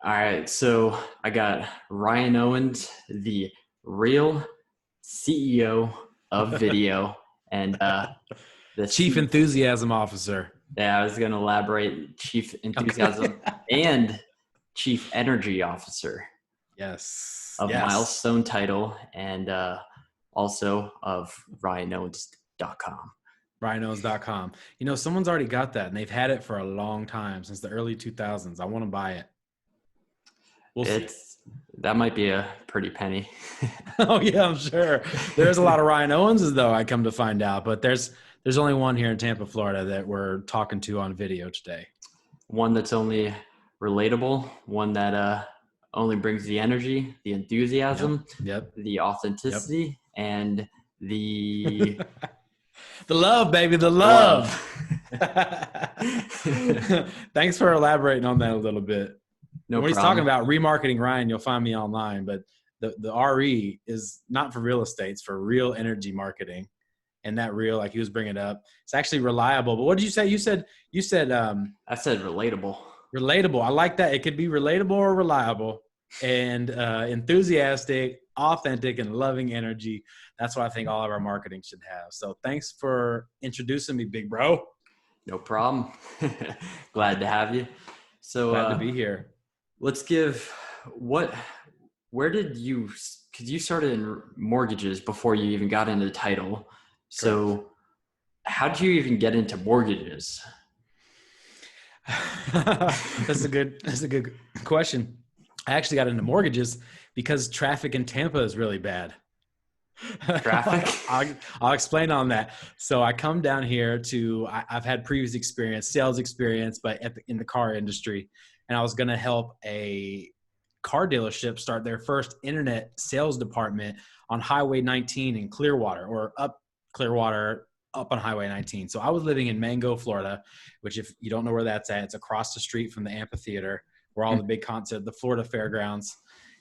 All right, so I got Ryan Owens, the real CEO of video, and the Chief C. Enthusiasm Officer. Yeah, I was going to elaborate. Chief Okay. Enthusiasm and Chief Energy Officer Yes. of Yes. Milestone Title, and also of RyanOwens.com. RyanOwens.com. Someone's already got that, and they've had it for a long time, since the early 2000s. I want to buy it. We'll see. It's that might be a pretty penny. Oh yeah, I'm sure. There's a lot of Ryan Owenses, though, I come to find out, but there's only one here in Tampa, Florida, that we're talking to on video today. One that's only relatable, one that only brings the energy, the Yep. enthusiasm, Yep. the Yep. authenticity, and the The love, baby, the love. love. Thanks for elaborating on that a little bit. No When he's talking problem. about remarketing Ryan, you'll find me online, but the RE is not for real estate, it's for real energy marketing. And that real, like he was bringing up, it's actually reliable. But what did you say? You said I said relatable. relatable. I like that. It could be relatable or reliable, and enthusiastic, authentic, and loving energy. That's what I think all of our marketing should have. So thanks for introducing me, big bro. No problem. Glad to have you. So Glad to be here. let's give what where did you because you started in mortgages before you even got into the title. Correct. So how did you even get into mortgages? That's a good question. I actually got into mortgages because traffic in Tampa is really bad. Traffic? I'll explain on that. So I come down here I've had previous experience, sales experience, but in the car industry. And I was going to help a car dealership start their first internet sales department on Highway 19 in Clearwater, or up Clearwater, up on Highway 19. So I was living in Mango, Florida, which, if you don't know where that's at, it's across the street from the amphitheater where all the big concerts, the Florida Fairgrounds.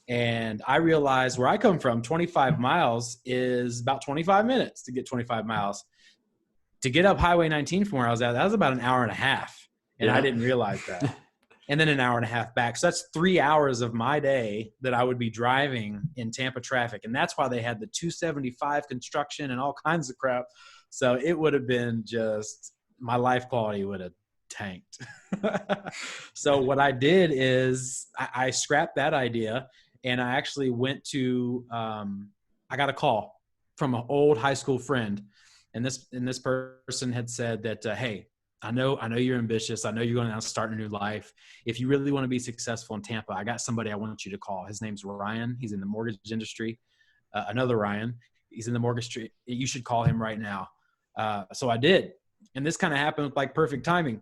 And I realized where I come from, 25 miles is about 25 minutes to get 25 miles. To get up Highway 19 from where I was at, that was about an hour and a half. And I Yeah. didn't realize that. And then an hour and a half back. So that's 3 hours of my day that I would be driving in Tampa traffic. And that's why they had the 275 construction and all kinds of crap. So it would have been just, my life quality would have tanked. So what I did is I scrapped that idea, and I actually went to, I got a call from an old high school friend. And this person had said that, hey, I know you're ambitious. I know you're going to start a new life. If you really want to be successful in Tampa, I got somebody I want you to call. His name's Ryan. He's in the mortgage industry. Another Ryan. He's in the mortgage industry. You should call him right now. So I did. And this kind of happened with like perfect timing.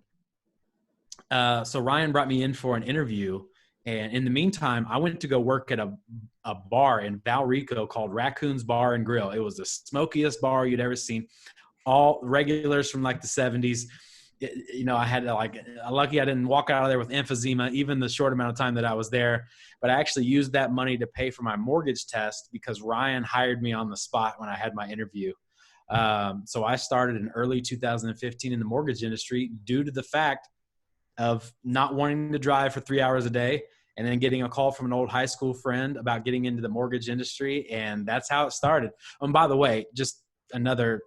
So Ryan brought me in for an interview. And in the meantime, I went to go work at a bar in Valrico called Raccoon's Bar and Grill. It was the smokiest bar you'd ever seen. All regulars from like the 70s. I had to lucky I didn't walk out of there with emphysema, even the short amount of time that I was there. But I actually used that money to pay for my mortgage test because Ryan hired me on the spot when I had my interview. So I started in early 2015 in the mortgage industry due to the fact of not wanting to drive for 3 hours a day, and then getting a call from an old high school friend about getting into the mortgage industry. And that's how it started. And by the way, just another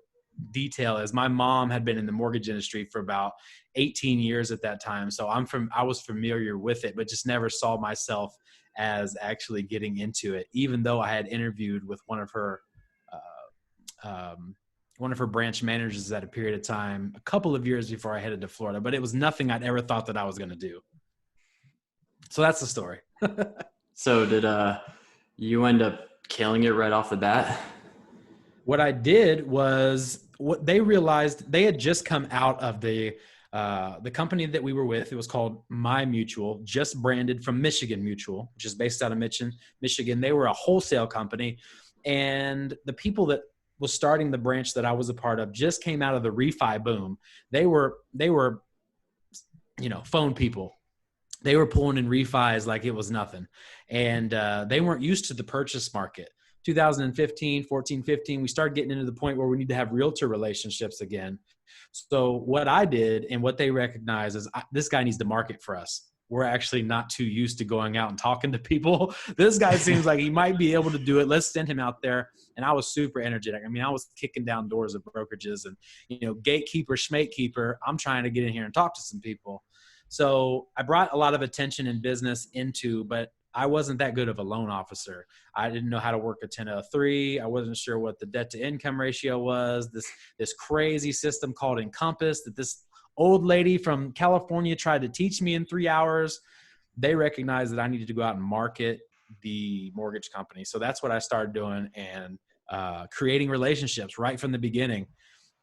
detail is my mom had been in the mortgage industry for about 18 years at that time. So I was familiar with it, but just never saw myself as actually getting into it, even though I had interviewed with one of her branch managers at a period of time, a couple of years before I headed to Florida, but it was nothing I'd ever thought that I was going to do. So that's the story. So did you end up killing it right off the bat? What I did was, what they realized, they had just come out of the company that we were with. It was called My Mutual, just branded from Michigan Mutual, which is based out of Michigan. They were a wholesale company, and the people that was starting the branch that I was a part of just came out of the refi boom. They were phone people. They were pulling in refis like it was nothing. And they weren't used to the purchase market. 2015, 14, 15, we started getting into the point where we need to have realtor relationships again. So what I did, and what they recognized, is this guy needs to market for us. we're actually not too used to going out and talking to people. This guy seems like he might be able to do it. Let's send him out there. And I was super energetic. I mean, I was kicking down doors of brokerages and, gatekeeper, schmatekeeper. I'm trying to get in here and talk to some people. So I brought a lot of attention in business but I wasn't that good of a loan officer. I didn't know how to work a 1003. I wasn't sure what the debt to income ratio was. This crazy system called Encompass that this old lady from California tried to teach me in 3 hours. They recognized that I needed to go out and market the mortgage company. So that's what I started doing, and creating relationships right from the beginning.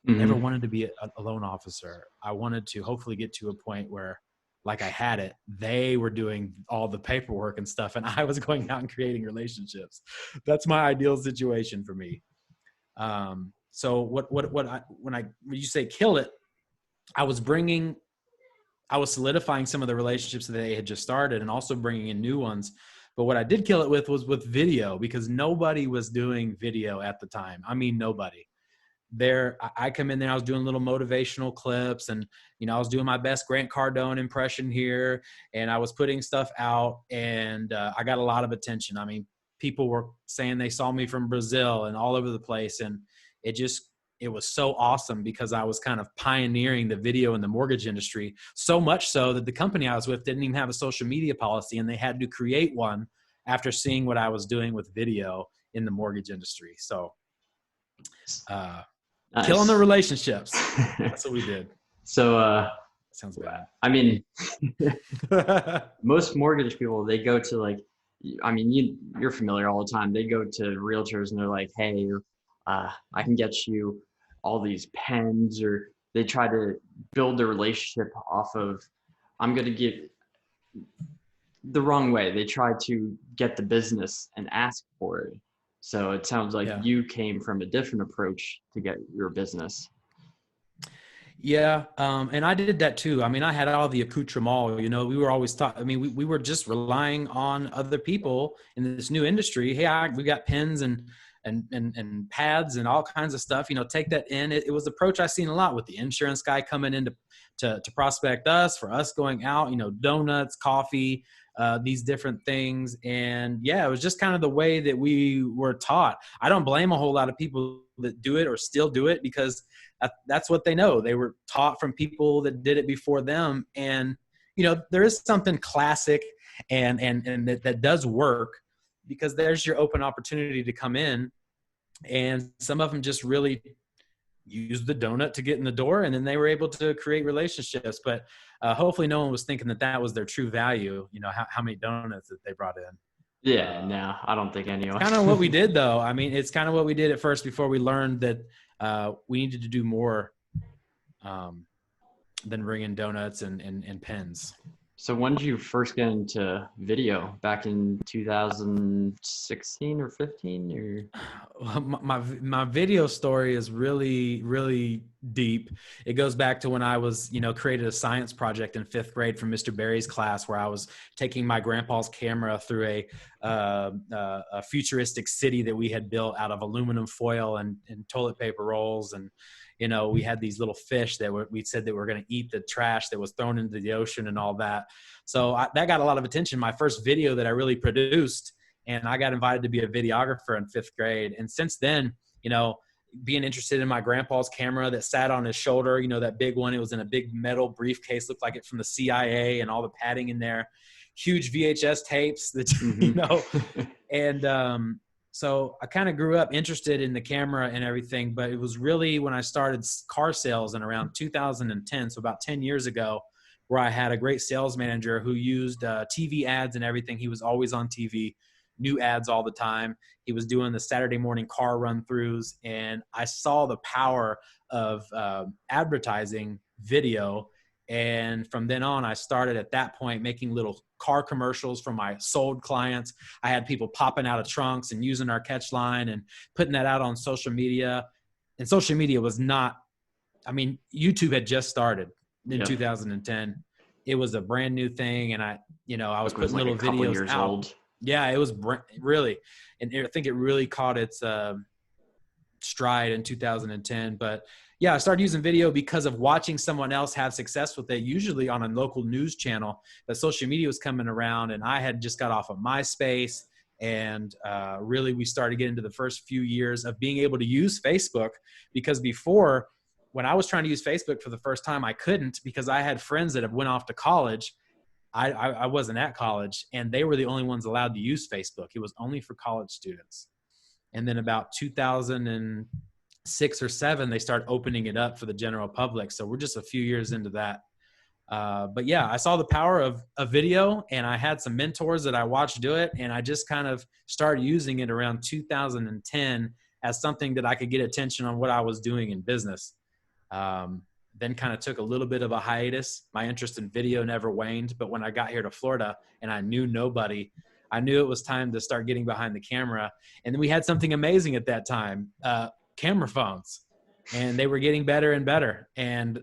Never wanted to be a loan officer. I wanted to hopefully get to a point where, like, I had it, they were doing all the paperwork and stuff, and I was going out and creating relationships. That's my ideal situation for me. So when you say kill it, I was solidifying some of the relationships that they had just started and also bringing in new ones. But what I did kill it with was with video, because nobody was doing video at the time. I mean, nobody. I come in there, I was doing little motivational clips, and, I was doing my best Grant Cardone impression here, and I was putting stuff out, and I got a lot of attention. I mean, people were saying they saw me from Brazil and all over the place. And it was so awesome because I was kind of pioneering the video in the mortgage industry, so much so that the company I was with didn't even have a social media policy, and they had to create one after seeing what I was doing with video in the mortgage industry. So, nice. Killing the relationships. That's what we did. So, sounds bad. I mean, most mortgage people, they go to you're familiar all the time. They go to realtors and they're like, hey, I can get you all these pens, or they try to build their relationship off of, I'm going to get the wrong way. They try to get the business and ask for it. So it sounds like you came from a different approach to get your business. Yeah. And I did that too. I mean, I had all the accoutrement, we were always taught, I mean, we were just relying on other people in this new industry. Hey, we got pens and pads and all kinds of stuff, take that in. It was the approach I seen a lot with the insurance guy coming in to prospect us, for us going out, donuts, coffee, these different things. And it was just kind of the way that we were taught. I don't blame a whole lot of people that do it or still do it, because that's what they know. They were taught from people that did it before them. And, there is something classic and that does work, because there's your open opportunity to come in, and some of them just really use the donut to get in the door, and then they were able to create relationships. But hopefully no one was thinking that was their true value, how many donuts that they brought in. Yeah, no, I don't think anyone. Kind of what we did, though. I mean, it's kind of what we did at first before we learned that we needed to do more than bring in donuts and pens. So when did you first get into video? Back in 2016 or 15? Or my video story is really, really deep. It goes back to when I was, created a science project in 5th grade from Mr. Barry's class, where I was taking my grandpa's camera through a futuristic city that we had built out of aluminum foil and toilet paper rolls. And we had these little fish that we said that we're going to eat the trash that was thrown into the ocean and all that. So that got a lot of attention. My first video that I really produced, and I got invited to be a videographer in 5th grade. And since then, being interested in my grandpa's camera that sat on his shoulder, that big one, it was in a big metal briefcase, looked like it from the CIA, and all the padding in there, huge VHS tapes that, and, so I kind of grew up interested in the camera and everything, but it was really when I started car sales in around 2010, so about 10 years ago, where I had a great sales manager who used TV ads and everything. He was always on TV, new ads all the time. He was doing the Saturday morning car run-throughs, and I saw the power of advertising video. And from then on, I started at that point making little car commercials for my sold clients. I had people popping out of trunks and using our catch line and putting that out on social media. And social media was not, YouTube had just started in 2010. It was a brand new thing. And I was putting little videos out. Old. Yeah, it was really, and I think it really caught its stride in 2010. But Yeah, I started using video because of watching someone else have success with it, usually on a local news channel. That social media was coming around, and I had just got off of MySpace. And really, we started getting into the first few years of being able to use Facebook, because before, when I was trying to use Facebook for the first time, I couldn't, because I had friends that have went off to college. I wasn't at college, and they were the only ones allowed to use Facebook. It was only for college students. And then about 2006 or 7, they start opening it up for the general public. So we're just a few years into that. But yeah, I saw the power of a video, and I had some mentors that I watched do it. And I just kind of started using it around 2010 as something that I could get attention on what I was doing in business. Then kind of took a little bit of a hiatus. My interest in video never waned. But when I got here to Florida and I knew nobody, I knew it was time to start getting behind the camera. And then we had something amazing at that time, camera phones. And they were getting better and better. And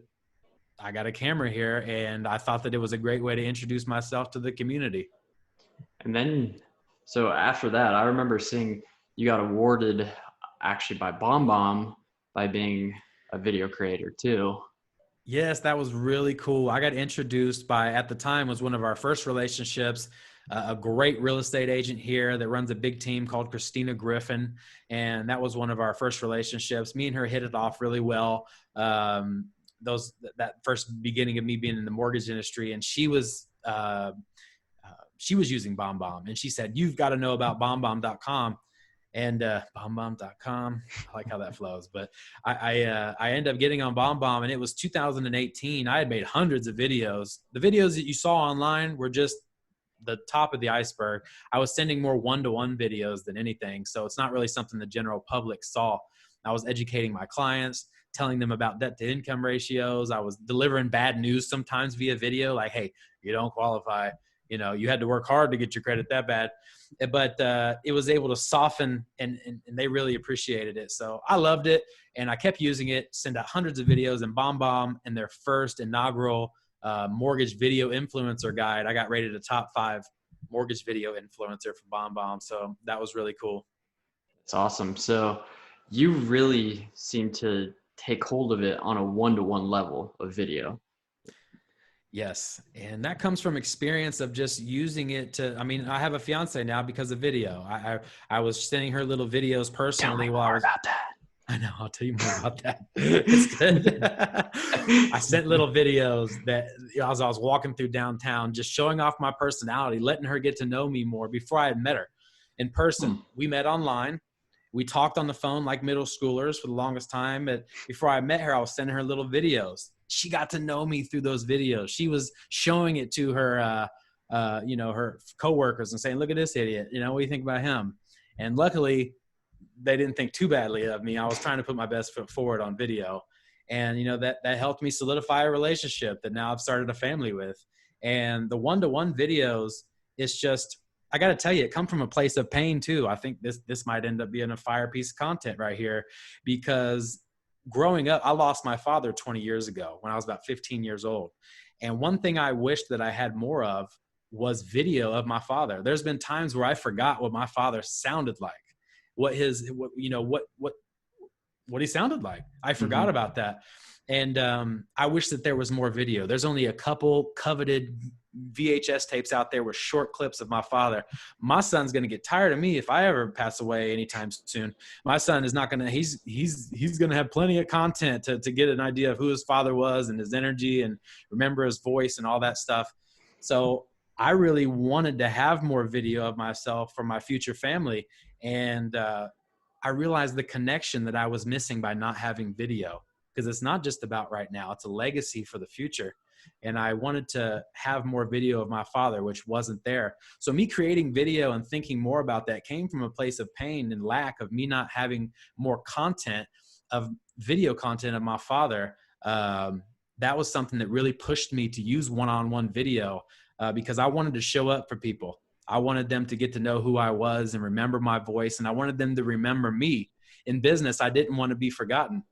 I got a camera here, and I thought that it was a great way to introduce myself to the community. And then, so after that, I remember seeing you got awarded actually by BombBomb by being a video creator too. Yes, that was really cool. I got introduced by, at the time, was one of our first relationships, a great real estate agent here that runs a big team called Christina Griffin. And that was one of our first relationships. Me and her hit it off really well. That first beginning of me being in the mortgage industry, and she was using BombBomb, and she said, "You've got to know about BombBomb.com." And BombBomb.com, I like how that flows. But I ended up getting on BombBomb, and it was 2018. I had made hundreds of videos. The videos that you saw online were just the top of the iceberg. I was sending more one-to-one videos than anything, so it's not really something the general public saw. I was educating my clients, telling them about debt-to-income ratios. I was delivering bad news sometimes via video, like, "Hey, you don't qualify. You know, you had to work hard to get your credit that bad." But it was able to soften, and they really appreciated it. So I loved it, and I kept using it, send out hundreds of videos. And BombBomb, in their first inaugural mortgage video influencer guide, I got rated a top 5 mortgage video influencer for BombBomb. So that was really cool. It's awesome. So you really seem to take hold of it on a one-to-one level of video. Yes. And that comes from experience of just using it to, I mean, I have a fiance now because of video. I was sending her little videos personally while I was about that. I know. I'll tell you more about that. It's good. I sent little videos that as I was walking through downtown, just showing off my personality, letting her get to know me more before I had met her in person. We met online. We talked on the phone like middle schoolers for the longest time. But before I met her, I was sending her little videos. She got to know me through those videos. She was showing it to her, her coworkers and saying, "Look at this idiot. You know, what do you think about him?" And luckily, they didn't think too badly of me. I was trying to put my best foot forward on video. And, that helped me solidify a relationship that now I've started a family with. And the one-to-one videos, it's just, I got to tell you, it come from a place of pain too. I think this might end up being a fire piece of content right here, because growing up, I lost my father 20 years ago when I was about 15 years old. And one thing I wished that I had more of was video of my father. There's been times where I forgot what my father sounded like, what he sounded like. I forgot about that. And I wish that there was more video. There's only a couple coveted VHS tapes out there with short clips of my father. My son's going to get tired of me if I ever pass away anytime soon. My son is not going to, he's going to have plenty of content to get an idea of who his father was and his energy and remember his voice and all that stuff. So I really wanted to have more video of myself for my future family. And I realized the connection that I was missing by not having video, because it's not just about right now, it's a legacy for the future. And I wanted to have more video of my father, which wasn't there. So me creating video and thinking more about that came from a place of pain and lack of me not having more content of video content of my father. That was something that really pushed me to use one-on-one video because I wanted to show up for people. I wanted them to get to know who I was and remember my voice. And I wanted them to remember me. In business, I didn't want to be forgotten.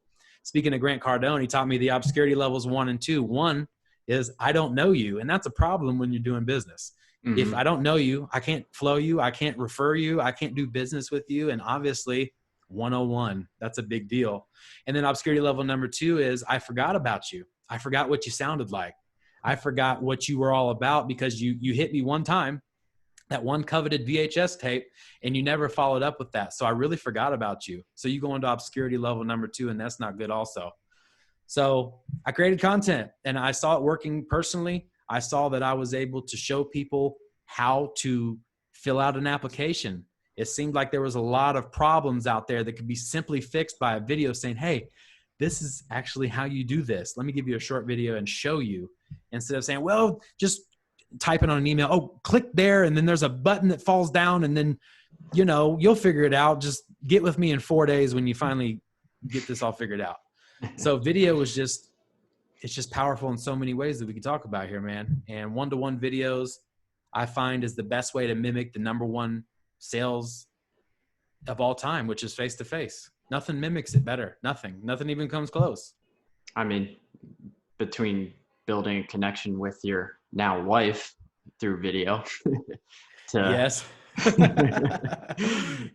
Speaking of Grant Cardone, he taught me the obscurity levels 1 and 2. 1 is I don't know you. And that's a problem when you're doing business. Mm-hmm. If I don't know you, I can't flow you. I can't refer you. I can't do business with you. And obviously 101. That's a big deal. And then obscurity level number 2 is I forgot about you. I forgot what you sounded like. I forgot what you were all about because you hit me one time, that one coveted VHS tape, and you never followed up with that. So I really forgot about you. So you go into obscurity level number 2, and that's not good also. So I created content and I saw it working personally. I saw that I was able to show people how to fill out an application. It seemed like there was a lot of problems out there that could be simply fixed by a video saying, hey, this is actually how you do this. Let me give you a short video and show you, instead of saying, well, just type it on an email. Oh, click there. And then there's a button that falls down and then, you'll figure it out. Just get with me in 4 days when you finally get this all figured out. So video is it's just powerful in so many ways that we can talk about here, man. And one-to-one videos I find is the best way to mimic the number one sales of all time, which is face-to-face. Nothing mimics it better. Nothing even comes close. I mean, between building a connection with your now wife through video Yes.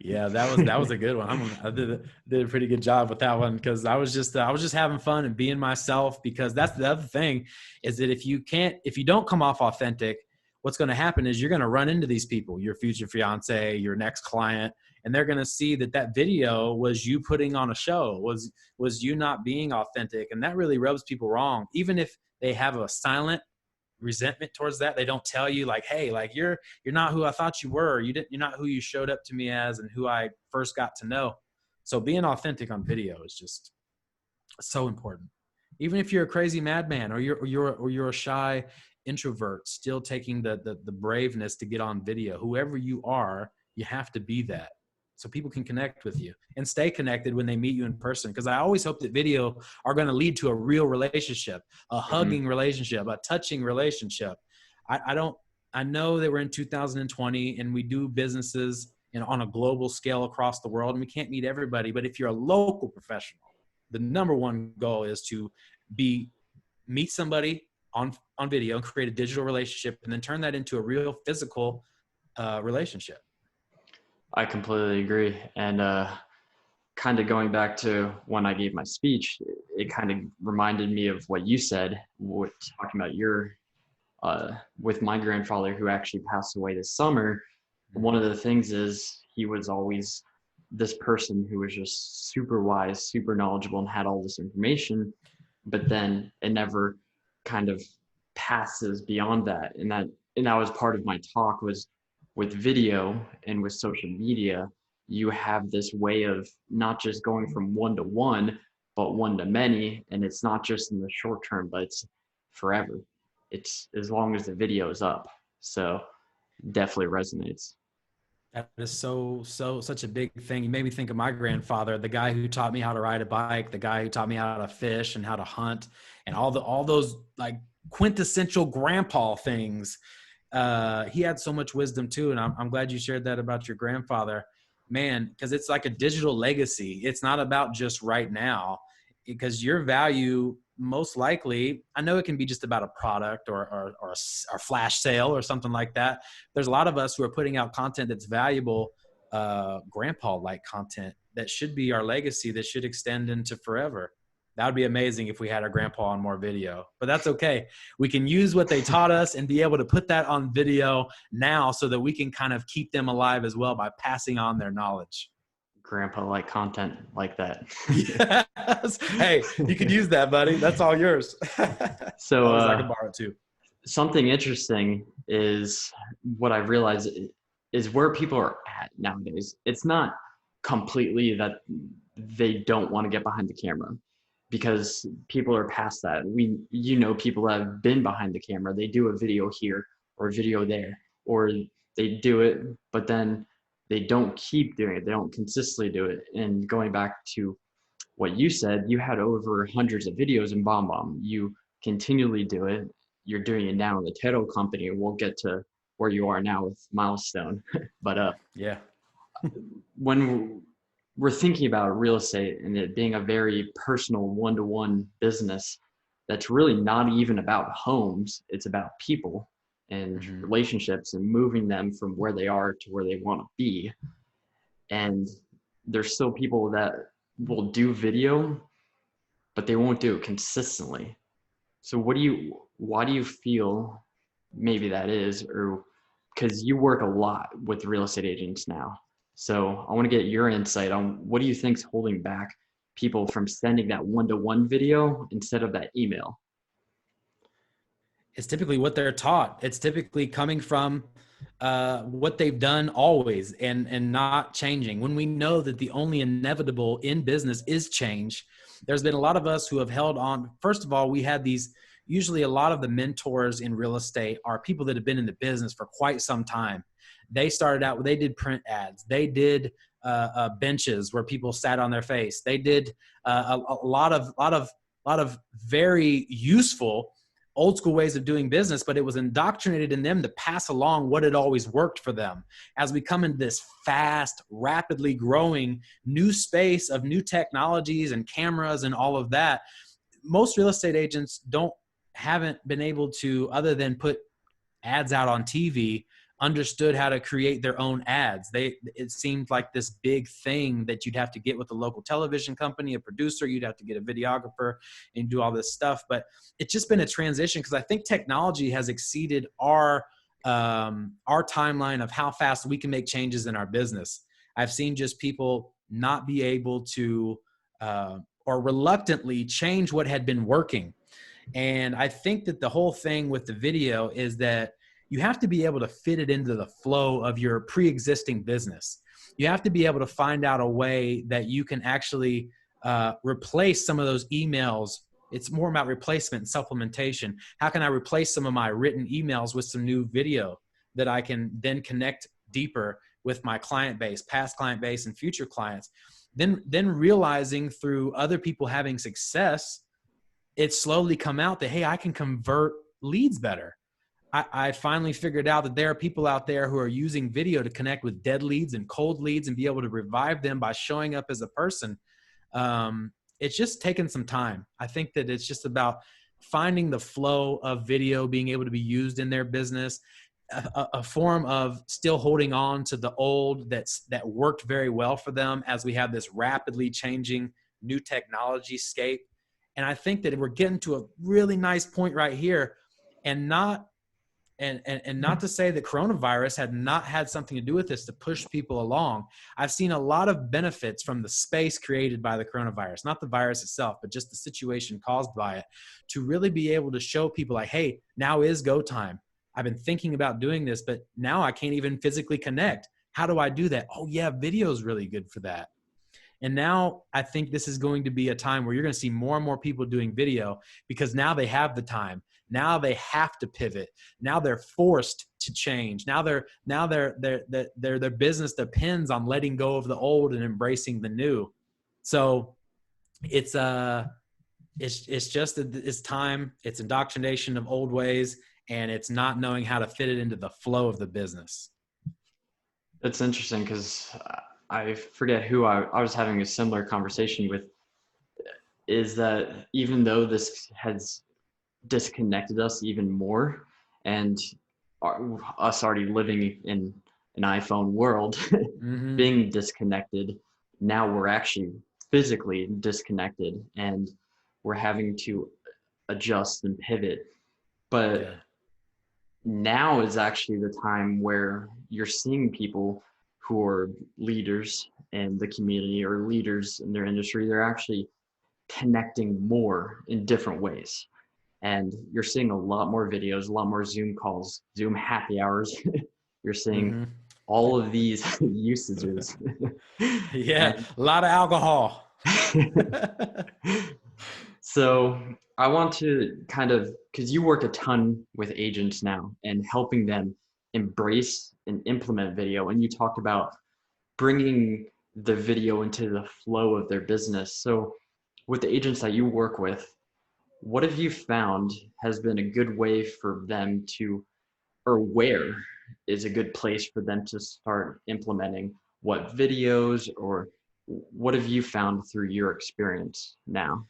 Yeah, that was a good one. I did a pretty good job with that one, because I was just having fun and being myself, because that's the other thing, is that if you don't come off authentic, what's going to happen is you're going to run into these people, your future fiance, your next client, and they're going to see that video was you putting on a show, was you not being authentic. And that really rubs people wrong. Even if they have a silent resentment towards that, they don't tell you like, hey, like you're not who I thought you were. You're not who you showed up to me as and who I first got to know. So being authentic on video is just so important. Even if you're a crazy madman or you're a shy introvert, still taking the braveness to get on video. Whoever you are, you have to be that, so people can connect with you and stay connected when they meet you in person. Because I always hope that video are going to lead to a real relationship, a hugging relationship, a touching relationship. I know that we're in 2020 and we do businesses on a global scale across the world, and we can't meet everybody. But if you're a local professional, the number one goal is to meet somebody on video and create a digital relationship, and then turn that into a real physical relationship. I completely agree. And kind of going back to when I gave my speech, it kind of reminded me of what you said, talking about your, with my grandfather who actually passed away this summer. One of the things is he was always this person who was just super wise, super knowledgeable, and had all this information, but then it never kind of passes beyond that. And that was part of my talk, was with video and with social media, you have this way of not just going from one to one, but one to many. And it's not just in the short term, but it's forever. It's as long as the video is up. So definitely resonates. That is such a big thing. You made me think of my grandfather, the guy who taught me how to ride a bike, the guy who taught me how to fish and how to hunt, and all those like quintessential grandpa things. He had so much wisdom too. And I'm glad you shared that about your grandfather, man, because it's like a digital legacy. It's not about just right now, because your value, most likely, I know it can be just about a product or a flash sale or something like that. There's a lot of us who are putting out content that's valuable, grandpa-like content that should be our legacy, that should extend into forever. That would be amazing if we had our grandpa on more video, but that's okay. We can use what they taught us and be able to put that on video now, so that we can kind of keep them alive as well by passing on their knowledge. Grandpa-like content like that. Yes. Hey, you can use that, buddy. That's all yours. So I can borrow it too. Something interesting is what I realized is where people are at nowadays. It's not completely that they don't want to get behind the camera, because people are past that. People that have been behind the camera, they do a video here or a video there, or they do it, but then they don't keep doing it. They don't consistently do it. And going back to what you said, you had over hundreds of videos in BombBomb. You continually do it. You're doing it now in the title company. We'll get to where you are now with Milestone. But yeah, when we're thinking about real estate and it being a very personal one-to-one business, that's really not even about homes. It's about people and relationships and moving them from where they are to where they want to be. And there's still people that will do video, but they won't do it consistently. So why do you feel maybe that is, or because you work a lot with real estate agents now. So I want to get your insight on what do you think's holding back people from sending that one-to-one video instead of that email? It's typically what they're taught. It's typically coming from what they've done always and not changing. When we know that the only inevitable in business is change, there's been a lot of us who have held on. First of all, we had these, usually a lot of the mentors in real estate are people that have been in the business for quite some time. They started out, they did print ads. They did benches where people sat on their face. They did a lot of very useful old school ways of doing business, but it was indoctrinated in them to pass along what had always worked for them. As we come into this fast, rapidly growing new space of new technologies and cameras and all of that, most real estate agents haven't been able to, other than put ads out on TV, understood how to create their own ads. It seemed like this big thing that you'd have to get with a local television company, a producer, you'd have to get a videographer and do all this stuff. But it's just been a transition because I think technology has exceeded our timeline of how fast we can make changes in our business. I've seen just people not be able to or reluctantly change what had been working. And I think that the whole thing with the video is that you have to be able to fit it into the flow of your pre-existing business. You have to be able to find out a way that you can actually replace some of those emails. It's more about replacement and supplementation. How can I replace some of my written emails with some new video that I can then connect deeper with my client base, past client base, and future clients? Then realizing through other people having success, it's slowly come out that, hey, I can convert leads better. I finally figured out that there are people out there who are using video to connect with dead leads and cold leads and be able to revive them by showing up as a person. It's just taken some time. I think that it's just about finding the flow of video being able to be used in their business, a form of still holding on to the old that worked very well for them as we have this rapidly changing new technology scape. And I think that we're getting to a really nice point right here, and not to say that coronavirus had not had something to do with this to push people along. I've seen a lot of benefits from the space created by the coronavirus, not the virus itself, but just the situation caused by it, to really be able to show people like, hey, now is go time. I've been thinking about doing this, but now I can't even physically connect. How do I do that? Oh yeah, video is really good for that. And now I think this is going to be a time where you're going to see more and more people doing video because now they have the time. Now they have to pivot. Now they're forced to change. Now their business depends on letting go of the old and embracing the new. So it's just it's time. It's indoctrination of old ways, and it's not knowing how to fit it into the flow of the business. That's interesting because I forget who I was having a similar conversation with, is that even though this has disconnected us even more, and us already living in an iPhone world, mm-hmm. being disconnected, now we're actually physically disconnected and we're having to adjust and pivot. But now is actually the time where you're seeing people who are leaders in the community or leaders in their industry. They're actually connecting more in different ways. And you're seeing a lot more videos, a lot more Zoom calls, Zoom happy hours. You're seeing mm-hmm. all of these usages. Yeah, and a lot of alcohol. So I want to kind of, because you work a ton with agents now and helping them embrace and implement video. And you talked about bringing the video into the flow of their business. So with the agents that you work with, what have you found has been a good way for them to, or where is a good place for them to start implementing what videos, or what have you found through your experience now?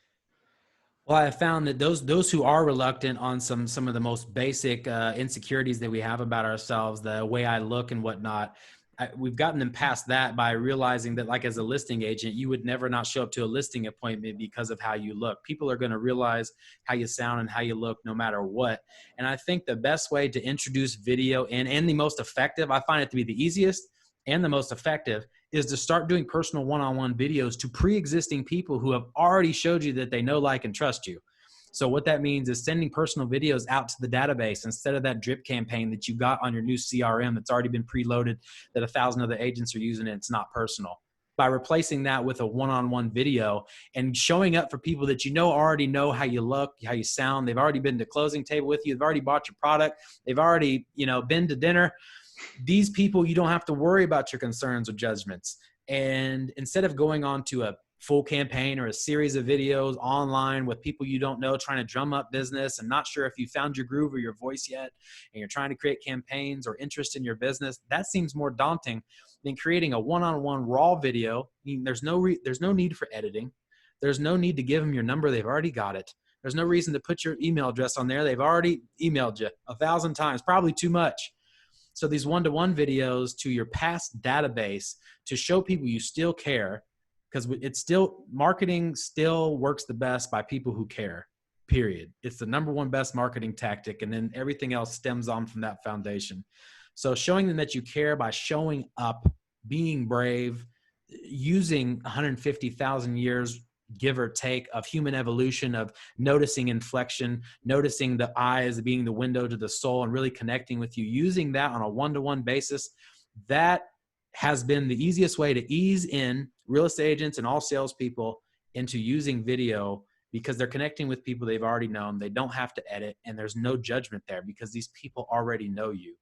Well, I found that those who are reluctant on some of the most basic insecurities that we have about ourselves, the way I look and whatnot, we've gotten them past that by realizing that, like, as a listing agent, you would never not show up to a listing appointment because of how you look. People are going to realize how you sound and how you look no matter what. And I think the best way to introduce video and the most effective, I find it to be the easiest and the most effective, is to start doing personal one-on-one videos to pre-existing people who have already showed you that they know, like, and trust you. So what that means is sending personal videos out to the database instead of that drip campaign that you got on your new CRM that's already been preloaded, that 1,000 other agents are using, and it's not personal. By replacing that with a one-on-one video and showing up for people that you know already know how you look, how you sound, they've already been to closing table with you, they've already bought your product, they've already, been to dinner. These people, you don't have to worry about your concerns or judgments. And instead of going on to a full campaign or a series of videos online with people you don't know, trying to drum up business and not sure if you found your groove or your voice yet, and you're trying to create campaigns or interest in your business, that seems more daunting than creating a one-on-one raw video. I mean, there's no need for editing. There's no need to give them your number. They've already got it. There's no reason to put your email address on there. They've already emailed you 1,000 times, probably too much. So these one-to-one videos to your past database to show people you still care, because marketing still works the best by people who care, period. It's the number one best marketing tactic. And then everything else stems on from that foundation. So showing them that you care by showing up, being brave, using 150,000 years, give or take, of human evolution, of noticing inflection, noticing the eyes being the window to the soul and really connecting with you, using that on a one-to-one basis, that has been the easiest way to ease in real estate agents and all salespeople into using video, because they're connecting with people they've already known. They don't have to edit, and there's no judgment there because these people already know you.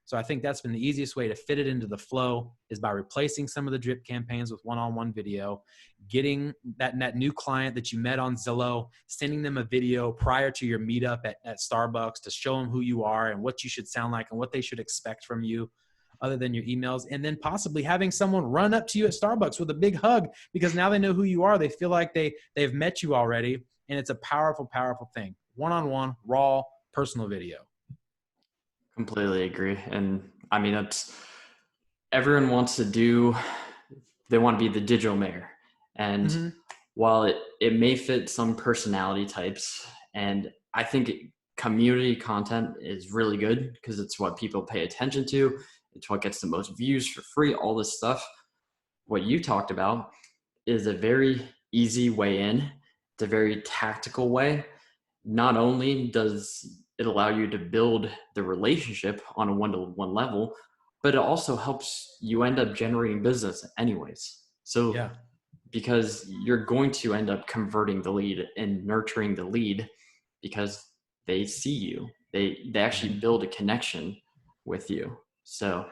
So I think that's been the easiest way to fit it into the flow, is by replacing some of the drip campaigns with one-on-one video, getting that new client that you met on Zillow, sending them a video prior to your meetup at Starbucks to show them who you are and what you should sound like and what they should expect from you, other than your emails, and then possibly having someone run up to you at Starbucks with a big hug because now they know who you are. They feel like they've met you already, and it's a powerful, powerful thing. One-on-one, raw, personal video. Completely agree. And I mean, everyone wants to they want to be the digital mayor. And while it may fit some personality types, and I think community content is really good because it's what people pay attention to. It's what gets the most views for free, all this stuff. What you talked about is a very easy way in. It's a very tactical way. Not only does it allow you to build the relationship on a one-to-one level, but it also helps you end up generating business anyways. So yeah, because you're going to end up converting the lead and nurturing the lead because they see you. They actually build a connection with you. So,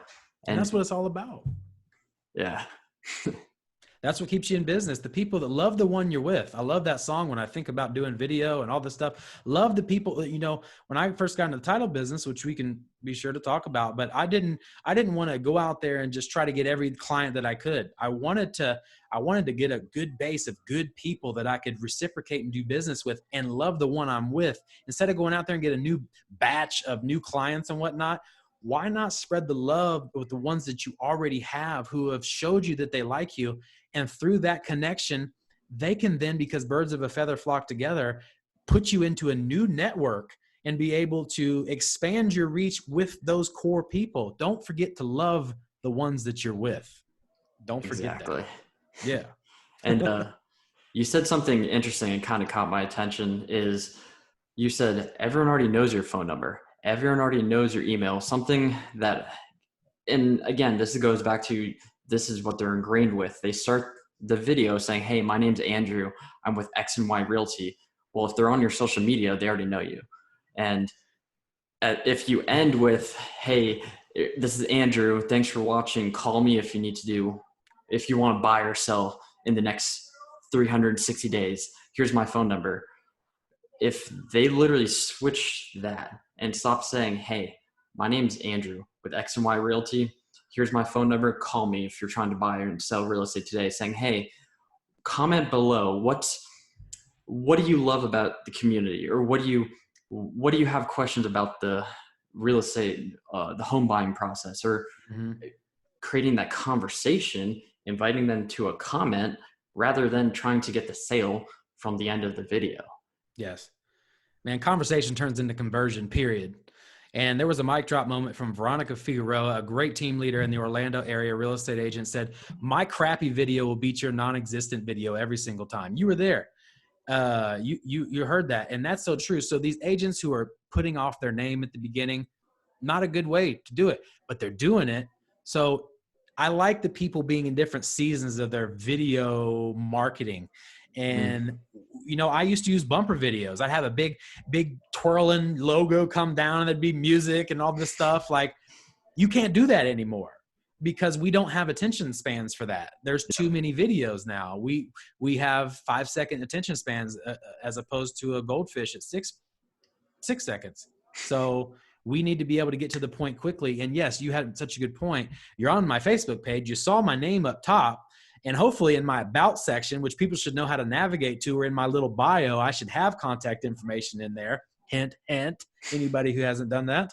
and that's what it's all about. Yeah. That's what keeps you in business. The people that love the one you're with. I love that song when I think about doing video and all this stuff. Love the people that, when I first got into the title business, which we can be sure to talk about, but I didn't want to go out there and just try to get every client that I could. I wanted to get a good base of good people that I could reciprocate and do business with and love the one I'm with. Instead of going out there and get a new batch of new clients and whatnot, why not spread the love with the ones that you already have who have showed you that they like you? And through that connection, they can then, because birds of a feather flock together, put you into a new network and be able to expand your reach with those core people. Don't forget to love the ones that you're with. Don't forget that. Yeah. And you said something interesting and kind of caught my attention is you said everyone already knows your phone number. Everyone already knows your email, something that, and again, this goes back to, this is what they're ingrained with. They start the video saying, hey, my name's Andrew. I'm with X and Y Realty. Well, if they're on your social media, they already know you. And if you end with, hey, this is Andrew. Thanks for watching. Call me if you want to buy or sell in the next 360 days. Here's my phone number. If they literally switch that and stop saying, hey, my name's Andrew with X and Y Realty. Here's my phone number. Call me if you're trying to buy and sell real estate today. Saying, hey, comment below. What do you love about the community? Or what do you have questions about the real estate, the home buying process? Or creating that conversation, inviting them to a comment rather than trying to get the sale from the end of the video. Yes. Man, conversation turns into conversion, period. And there was a mic drop moment from Veronica Figueroa, a great team leader in the Orlando area real estate agent, said, "My crappy video will beat your non-existent video every single time." You were there. You heard that. And that's so true. So these agents who are putting off their name at the beginning, not a good way to do it, but they're doing it. So I like the people being in different seasons of their video marketing. And, I used to use bumper videos. I'd have a big twirling logo come down and there'd be music and all this stuff. Like, you can't do that anymore because we don't have attention spans for that. There's too many videos now. We have 5-second attention spans as opposed to a goldfish at 6 seconds. So we need to be able to get to the point quickly. And yes, you had such a good point. You're on my Facebook page. You saw my name up top. And hopefully in my about section, which people should know how to navigate to, or in my little bio, I should have contact information in there. Hint, hint, anybody who hasn't done that.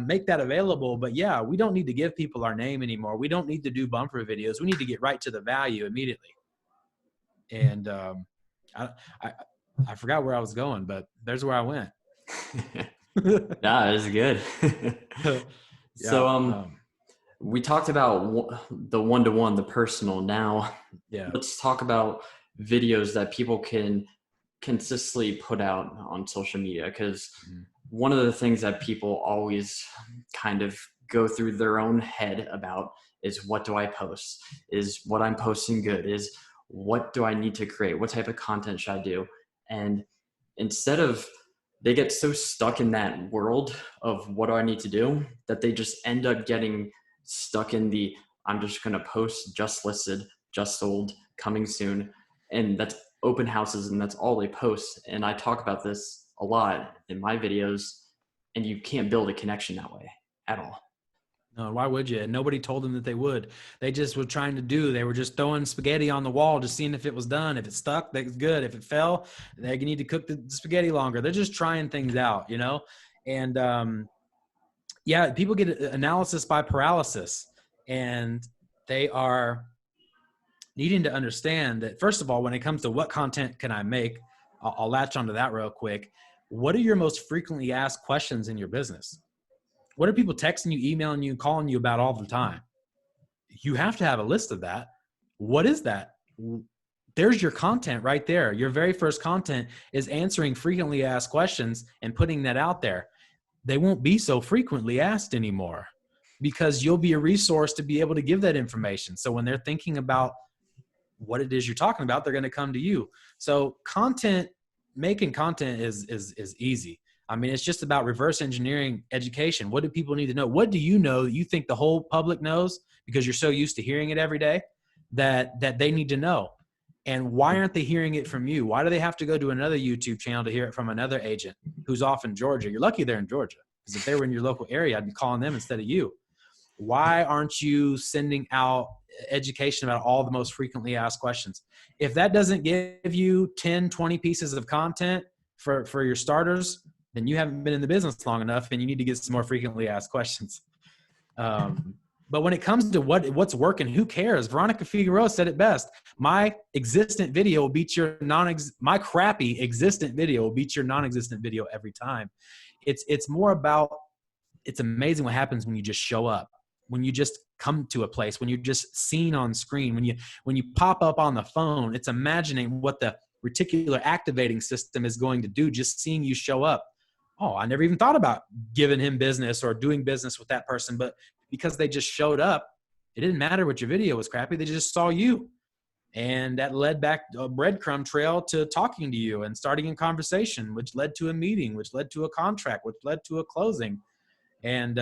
Make that available. But yeah, we don't need to give people our name anymore. We don't need to do bumper videos. We need to get right to the value immediately. And I forgot where I was going, but there's where I went. Nah, it was good. So we talked about the one-to-one, the personal. Now let's talk about videos that people can consistently put out on social media, because one of the things that people always kind of go through their own head about is, what do I post? Is what I'm posting good? Is what do I need to create? What type of content should I do? And instead of, they get so stuck in that world of what do I need to do, that they just end up getting stuck in the, I'm just going to post just listed, just sold, coming soon. And that's open houses, and that's all they post. And I talk about this a lot in my videos, and you can't build a connection that way at all. No, why would you? Nobody told them that they would. They just were trying to they were just throwing spaghetti on the wall, just seeing if it was done. If it stuck, that's good. If it fell, they need to cook the spaghetti longer. They're just trying things out, And people get analysis by paralysis, and they are needing to understand that, first of all, when it comes to what content can I make, I'll latch onto that real quick. What are your most frequently asked questions in your business? What are people texting you, emailing you, calling you about all the time? You have to have a list of that. What is that? There's your content right there. Your very first content is answering frequently asked questions and putting that out there. They won't be so frequently asked anymore because you'll be a resource to be able to give that information. So when they're thinking about what it is you're talking about, they're going to come to you. So making content is easy. I mean, it's just about reverse engineering education. What do people need to know? What do you know that you think the whole public knows because you're so used to hearing it every day that they need to know? And why aren't they hearing it from you? Why do they have to go to another YouTube channel to hear it from another agent who's off in Georgia? You're lucky they're in Georgia, because if they were in your local area, I'd be calling them instead of you. Why aren't you sending out education about all the most frequently asked questions? If that doesn't give you 10, 20 pieces of content for your starters, then you haven't been in the business long enough, and you need to get some more frequently asked questions. But when it comes to what's working, who cares? Veronica Figueroa said it best. My existent video will beat your my crappy existent video will beat your non-existent video every time. It's more about, it's amazing what happens when you just show up, when you just come to a place, when you're just seen on screen, when you pop up on the phone. It's imagining what the reticular activating system is going to do just seeing you show up. Oh, I never even thought about giving him business or doing business with that person, but because they just showed up, it didn't matter what your video was crappy. They just saw you. And that led back a breadcrumb trail to talking to you and starting a conversation, which led to a meeting, which led to a contract, which led to a closing. And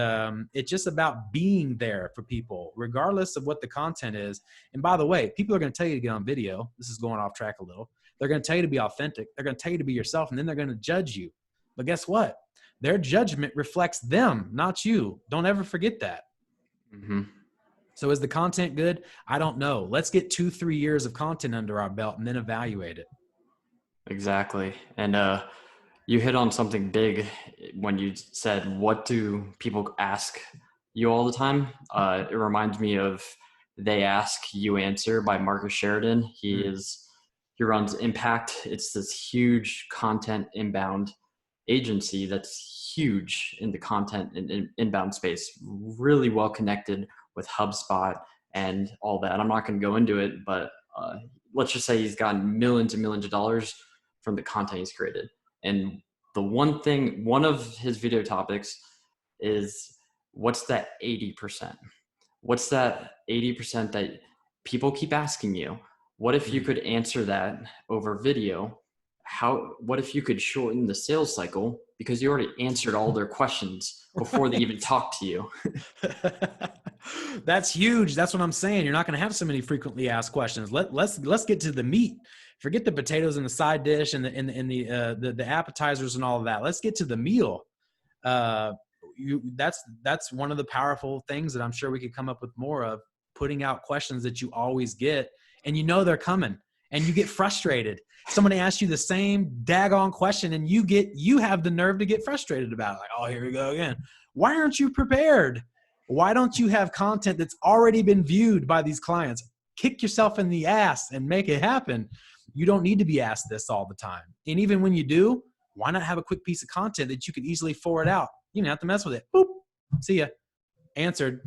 it's just about being there for people, regardless of what the content is. And by the way, people are going to tell you to get on video. This is going off track a little. They're going to tell you to be authentic. They're going to tell you to be yourself, and then they're going to judge you. But guess what? Their judgment reflects them, not you. Don't ever forget that. Mm-hmm. So is the content good? I don't know. Let's get 2-3 years of content under our belt and then evaluate it. Exactly. And you hit on something big when you said, what do people ask you all the time. It reminds me of They Ask, You Answer by Marcus Sheridan. Mm. He runs Impact. It's this huge content inbound agency that's huge in the content and inbound space, really well connected with HubSpot and all that. I'm not going to go into it, but let's just say he's gotten millions and millions of dollars from the content he's created. And one of his video topics is, what's that 80%? What's that 80% that people keep asking you? What if you could answer that over video? What if you could shorten the sales cycle because you already answered all their questions before they even talk to you? That's huge. That's what I'm saying. You're not going to have so many frequently asked questions. Let's get to the meat. Forget the potatoes and the side dish and the appetizers and all of that. Let's get to the meal. That's one of the powerful things that I'm sure we could come up with more of, putting out questions that you always get and you know they're coming and you get frustrated. Somebody asks you the same daggone question and you have the nerve to get frustrated about it. Like, oh, here we go again. Why aren't you prepared? Why don't you have content that's already been viewed by these clients? Kick yourself in the ass and make it happen. You don't need to be asked this all the time. And even when you do, why not have a quick piece of content that you can easily forward out? You don't have to mess with it. Boop. See ya. Answered.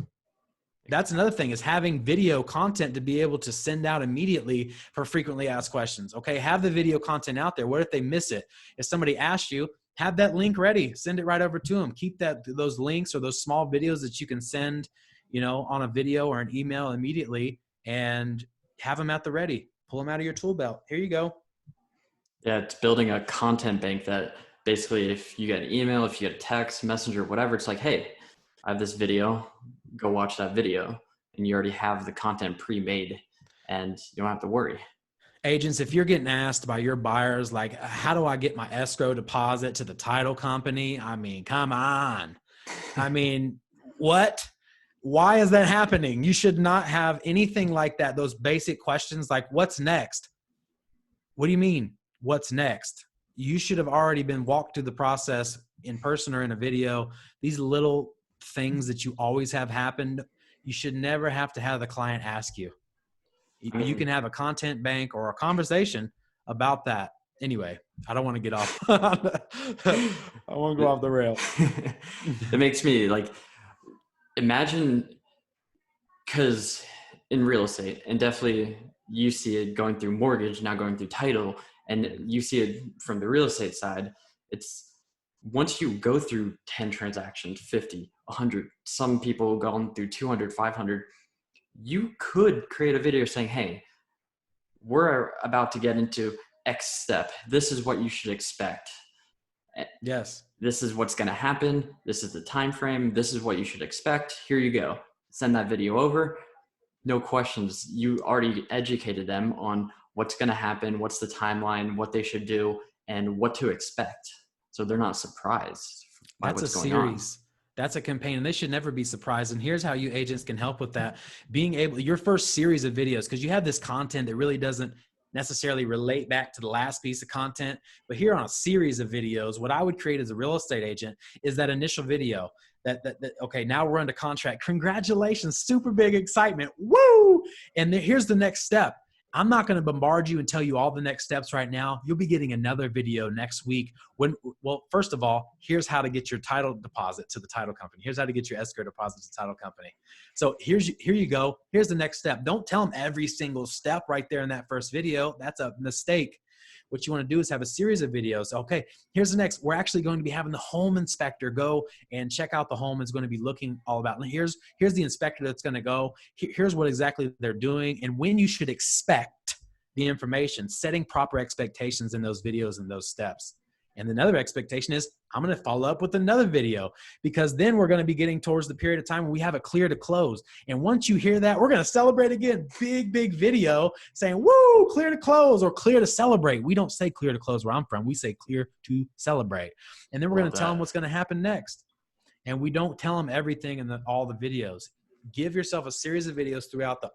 That's another thing, is having video content to be able to send out immediately for frequently asked questions. Okay, have the video content out there. What if they miss it? If somebody asks you, have that link ready. Send it right over to them. Keep those links or those small videos that you can send, on a video or an email immediately, and have them at the ready. Pull them out of your tool belt. Here you go. Yeah, it's building a content bank that basically, if you get an email, if you get a text, messenger, whatever, it's like, hey, I have this video, go watch that video. And you already have the content pre-made and you don't have to worry. Agents, if you're getting asked by your buyers, like, how do I get my escrow deposit to the title company? I mean, come on. I mean, what? Why is that happening? You should not have anything like that. Those basic questions like, what's next? What do you mean? What's next? You should have already been walked through the process in person or in a video. These little things that you always have happened, you should never have to have the client ask you. You can have a content bank or a conversation about that. Anyway, I don't want to get off. I want to go off the rail. It makes me imagine, because in real estate, and definitely you see it going through mortgage, now going through title, and you see it from the real estate side, it's once you go through 10 transactions, 50, 100, some people gone through 200, 500, you could create a video saying, hey, we're about to get into X step. This is what you should expect. Yes. This is what's going to happen. This is the time frame. This is what you should expect. Here you go. Send that video over. No questions. You already educated them on what's going to happen, what's the timeline, what they should do, and what to expect. So they're not surprised by what's going on. That's a campaign, and they should never be surprised. And here's how you agents can help with that. Your first series of videos, because you have this content that really doesn't necessarily relate back to the last piece of content, but here on a series of videos, what I would create as a real estate agent is that initial video that okay, now we're under contract. Congratulations, super big excitement. Woo! And here's the next step. I'm not going to bombard you and tell you all the next steps right now. You'll be getting another video next week. Well, first of all, here's how to get your title deposit to the title company. Here's how to get your escrow deposit to the title company. So here you go. Here's the next step. Don't tell them every single step right there in that first video. That's a mistake. What you want to do is have a series of videos. Okay, here's the next. We're actually going to be having the home inspector go and check out the home. It's going to be looking all about. And here's the inspector that's going to go. Here's what exactly they're doing and when you should expect the information. Setting proper expectations in those videos and those steps. And another expectation is I'm going to follow up with another video, because then we're going to be getting towards the period of time when we have a clear to close. And once you hear that, we're going to celebrate again. Big video saying, woo, clear to close or clear to celebrate. We don't say clear to close where I'm from. We say clear to celebrate. And then we're going to tell them what's going to happen next. And we don't tell them everything in all the videos. Give yourself a series of videos throughout the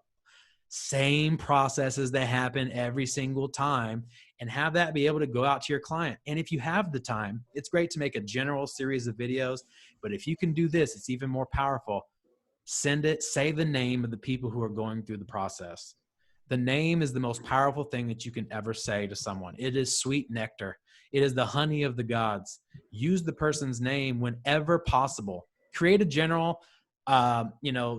same processes that happen every single time, and have that be able to go out to your client. And if you have the time, it's great to make a general series of videos, but if you can do this, it's even more powerful. send it, say the name of the people who are going through the process. The name is the most powerful thing that you can ever say to someone. It is sweet nectar. It is the honey of the gods. Use the person's name whenever possible. Create a general,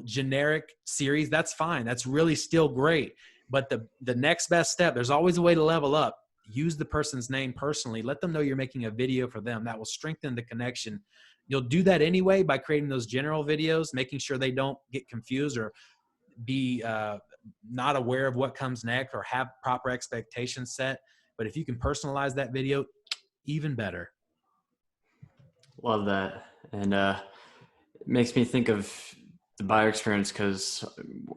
generic series. That's fine. That's really still great. But the next best step, there's always a way to level up. Use the person's name personally. Let them know you're making a video for them. That will strengthen the connection. You'll do that anyway by creating those general videos, making sure they don't get confused or be not aware of what comes next or have proper expectations set. But if you can personalize that video, even better. Love that. And it makes me think of the buyer experience, because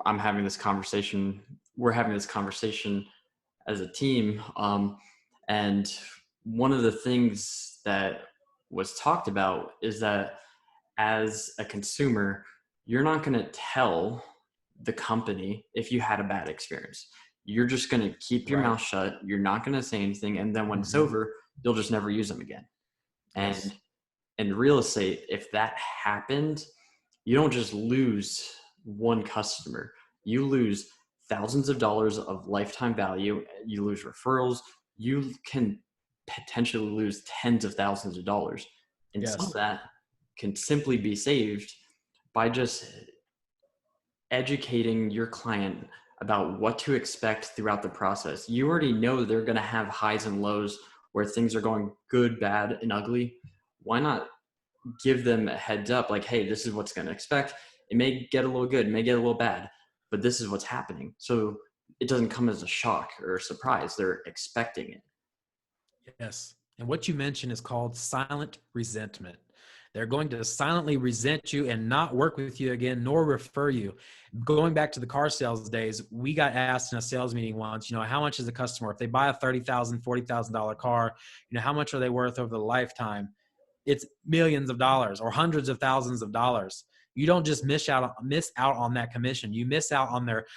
I'm having this conversation. We're having this conversation as a team. And one of the things that was talked about is that as a consumer, you're not going to tell the company if you had a bad experience. You're just going to keep your mouth shut. You're not going to say anything. And then when it's over, you'll just never use them again. Yes. And in real estate, if that happened, you don't just lose one customer. You lose thousands of dollars of lifetime value. You lose referrals. You can potentially lose tens of thousands of dollars. And some of that can simply be saved by just educating your client about what to expect throughout the process. You already know they're going to have highs and lows where things are going good, bad, and ugly. Why not give them a heads up, like, hey, this is what's going to expect. It may get a little good, it may get a little bad, but this is what's happening. So it doesn't come as a shock or a surprise. They're expecting it. Yes. And what you mentioned is called silent resentment. They're going to silently resent you and not work with you again, nor refer you. Going back to the car sales days, we got asked in a sales meeting once, how much is a customer? If they buy a $30,000, $40,000 car, how much are they worth over the lifetime? It's millions of dollars or hundreds of thousands of dollars. You don't just miss out on that commission. You miss out on their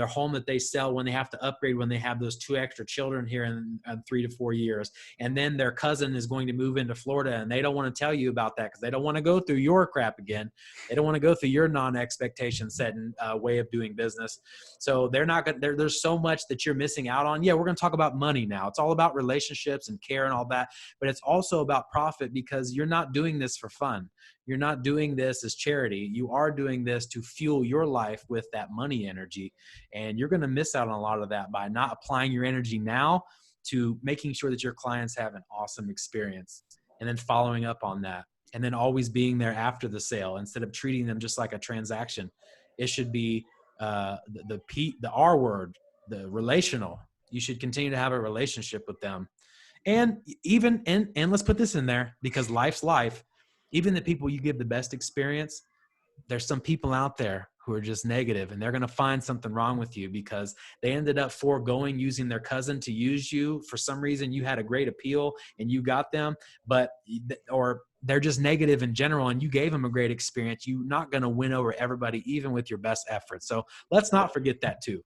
home that they sell when they have to upgrade, when they have those 2 extra children here in 3 to 4 years. And then their cousin is going to move into Florida and they don't want to tell you about that because they don't want to go through your crap again. They don't want to go through your non-expectation setting way of doing business. So they're not going to, there's so much that you're missing out on. Yeah, we're going to talk about money now. It's all about relationships and care and all that, but it's also about profit because you're not doing this for fun. You're not doing this as charity. You are doing this to fuel your life with that money energy. And you're going to miss out on a lot of that by not applying your energy now to making sure that your clients have an awesome experience and then following up on that. And then always being there after the sale instead of treating them just like a transaction. It should be the R word, the relational. You should continue to have a relationship with them. And let's put this in there because life's life. Even the people you give the best experience, there's some people out there who are just negative and they're going to find something wrong with you because they ended up foregoing using their cousin to use you. For some reason, you had a great appeal and you got them, or they're just negative in general and you gave them a great experience. You're not going to win over everybody, even with your best efforts. So let's not forget that too.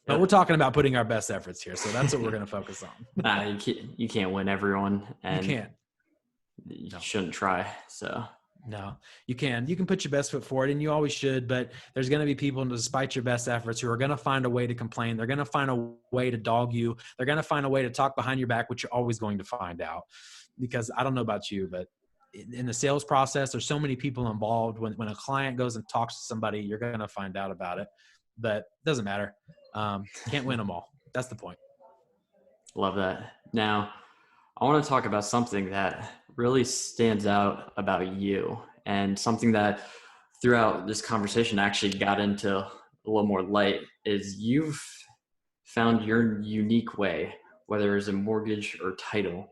But we're talking about putting our best efforts here. So that's what we're going to focus on. You can't win everyone. And you can't. You shouldn't try. So no, you can put your best foot forward and you always should, but there's going to be people, despite your best efforts, who are going to find a way to complain. They're going to find a way to dog you. They're going to find a way to talk behind your back, which you're always going to find out. Because I don't know about you, but in the sales process, there's so many people involved. When a client goes and talks to somebody, you're going to find out about it, but it doesn't matter. Can't win them all. That's the point. Love that. Now, I want to talk about something that really stands out about you and something that throughout this conversation actually got into a little more light is you've found your unique way, whether it's a mortgage or title,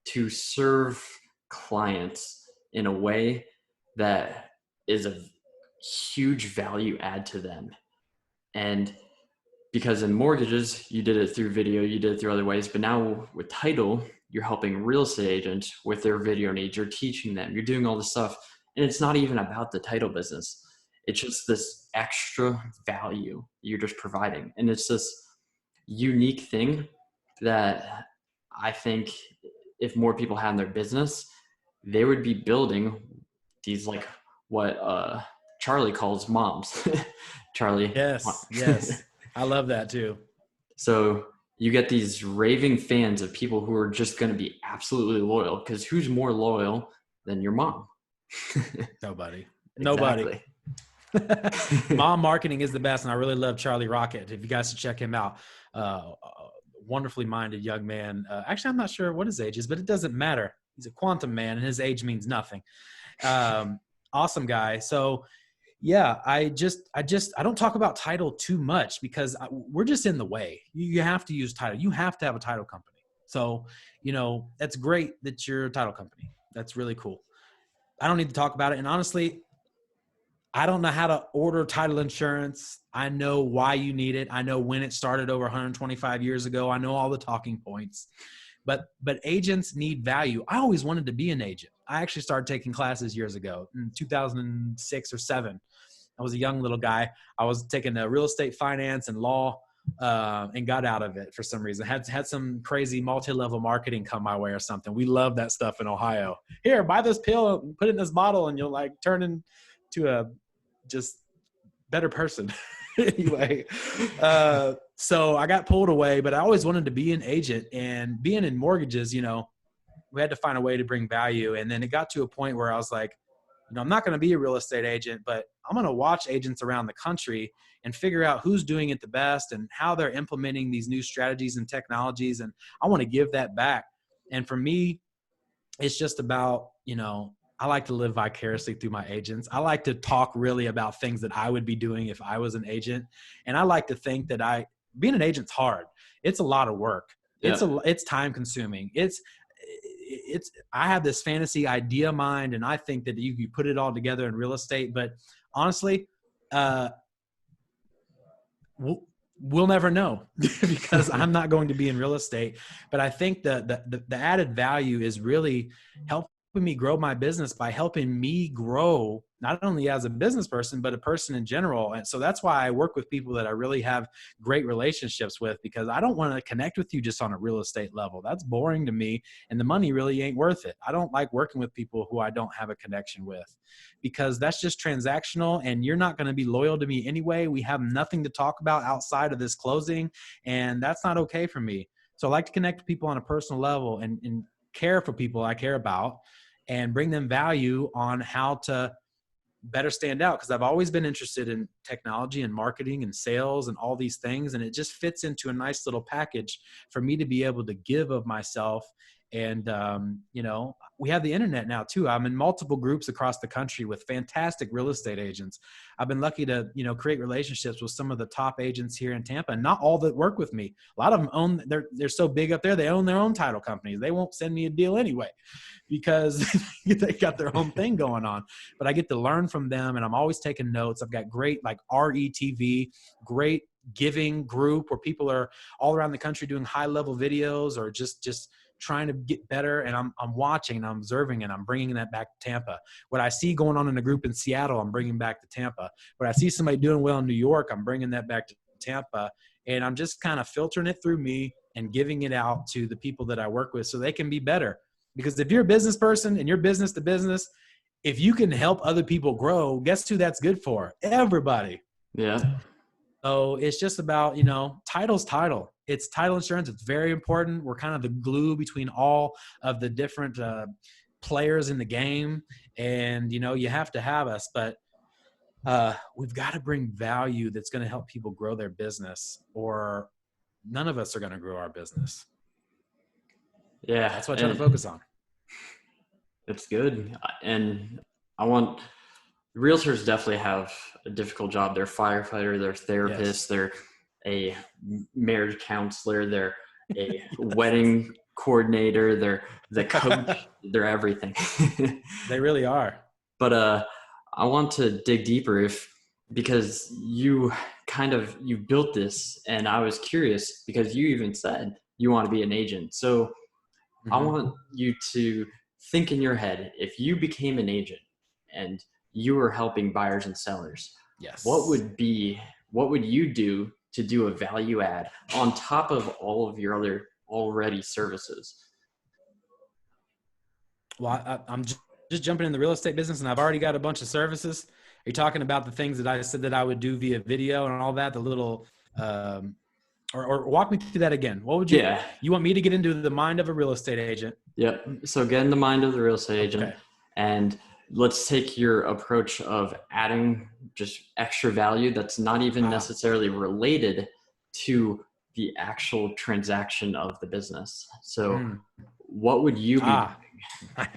to serve clients in a way that is a huge value add to them. And because in mortgages, you did it through video, you did it through other ways, but now with title, you're helping real estate agents with their video needs. You're teaching them, you're doing all this stuff. And it's not even about the title business. It's just this extra value you're just providing. And it's this unique thing that I think if more people had in their business, they would be building these like what Charlie calls moms. Charlie. Yes. I love that too. So you get these raving fans of people who are just going to be absolutely loyal, because who's more loyal than your mom? Nobody. Exactly. Mom marketing is the best, and I really love Charlie Rocket. If you guys should check him out, wonderfully minded young man. Actually, I'm not sure what his age is, but it doesn't matter. He's a quantum man, and his age means nothing. Awesome guy. So yeah, I don't talk about title too much because we're just in the way. You have to use title. You have to have a title company. So, that's great that you're a title company. That's really cool. I don't need to talk about it. And honestly, I don't know how to order title insurance. I know why you need it. I know when it started over 125 years ago. I know all the talking points. But agents need value. I always wanted to be an agent. I actually started taking classes years ago in 2006 or 7. I was a young little guy. I was taking real estate finance and law and got out of it for some reason. Had some crazy multi-level marketing come my way or something. We love that stuff in Ohio. Here, buy this pill, put it in this bottle, and you'll like turn into a just better person. Anyway, so I got pulled away, but I always wanted to be an agent, and being in mortgages, we had to find a way to bring value. And then it got to a point where I was like, I'm not going to be a real estate agent, but I'm going to watch agents around the country and figure out who's doing it the best and how they're implementing these new strategies and technologies. And I want to give that back. And for me, it's just about, I like to live vicariously through my agents. I like to talk really about things that I would be doing if I was an agent. And I like to think that being an agent's hard. It's a lot of work. Yeah. It's time consuming. I have this fantasy idea mind, and I think that you put it all together in real estate. But honestly, we'll never know because I'm not going to be in real estate. But I think the added value is really helping me grow my business by helping me grow not only as a business person, but a person in general. And so that's why I work with people that I really have great relationships with, because I don't want to connect with you just on a real estate level. That's boring to me, and the money really ain't worth it. I don't like working with people who I don't have a connection with, because that's just transactional, and you're not going to be loyal to me anyway. We have nothing to talk about outside of this closing, and that's not okay for me. So I like to connect with people on a personal level and care for people I care about and bring them value on how to better stand out, because I've always been interested in technology and marketing and sales and all these things, and it just fits into a nice little package for me to be able to give of myself. And we have the internet now too. I'm in multiple groups across the country with fantastic real estate agents. I've been lucky to create relationships with some of the top agents here in Tampa, and not all that work with me. A lot of them they're so big up there, they own their own title companies. They won't send me a deal anyway because they got their own thing going on. But I get to learn from them, and I'm always taking notes. I've got great RETV, great giving group where people are all around the country doing high level videos or just trying to get better. And I'm watching and I'm observing, and I'm bringing that back to Tampa. What I see going on in a group in Seattle, I'm bringing back to Tampa. What I see somebody doing well in New York, I'm bringing that back to Tampa. And I'm just kind of filtering it through me and giving it out to the people that I work with so they can be better. Because if you're a business person and you're business to business, if you can help other people grow, guess who that's good for? Everybody. Yeah. So it's just about, title's title. It's title insurance. It's very important. We're kind of the glue between all of the different players in the game. And, you have to have us, but we've got to bring value that's going to help people grow their business, or none of us are going to grow our business. Yeah. That's what I try to focus on. It's good. And realtors definitely have a difficult job. They're firefighter, they're therapists, yes. They're a marriage counselor, they're a wedding coordinator, they're the coach, they're everything. They really are. But I want to dig deeper because you built this, and I was curious because you even said you want to be an agent. So I want you to think in your head, if you became an agent and you were helping buyers and sellers, yes, what would you do to do a value add on top of all of your other already services? Well, I'm just jumping in the real estate business and I've already got a bunch of services? Are you talking about the things that I said that I would do via video and all that, the little, or walk me through that again? What would Yeah. you want me to get into the mind of a real estate agent? Yep. So get in the mind of the real estate agent, Okay. and let's take your approach of adding just extra value that's not even necessarily related to the actual transaction of the business. So what would you be doing?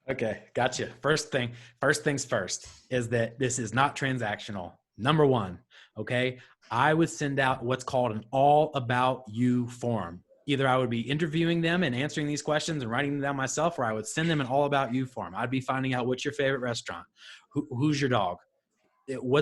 Okay, gotcha. First things first is that this is not transactional. Number one, okay, I would send out what's called an all about you form. Either I would be interviewing them and answering these questions and writing them down myself, or I would send them an all about you form. I'd be finding out what's your favorite restaurant, who's your dog,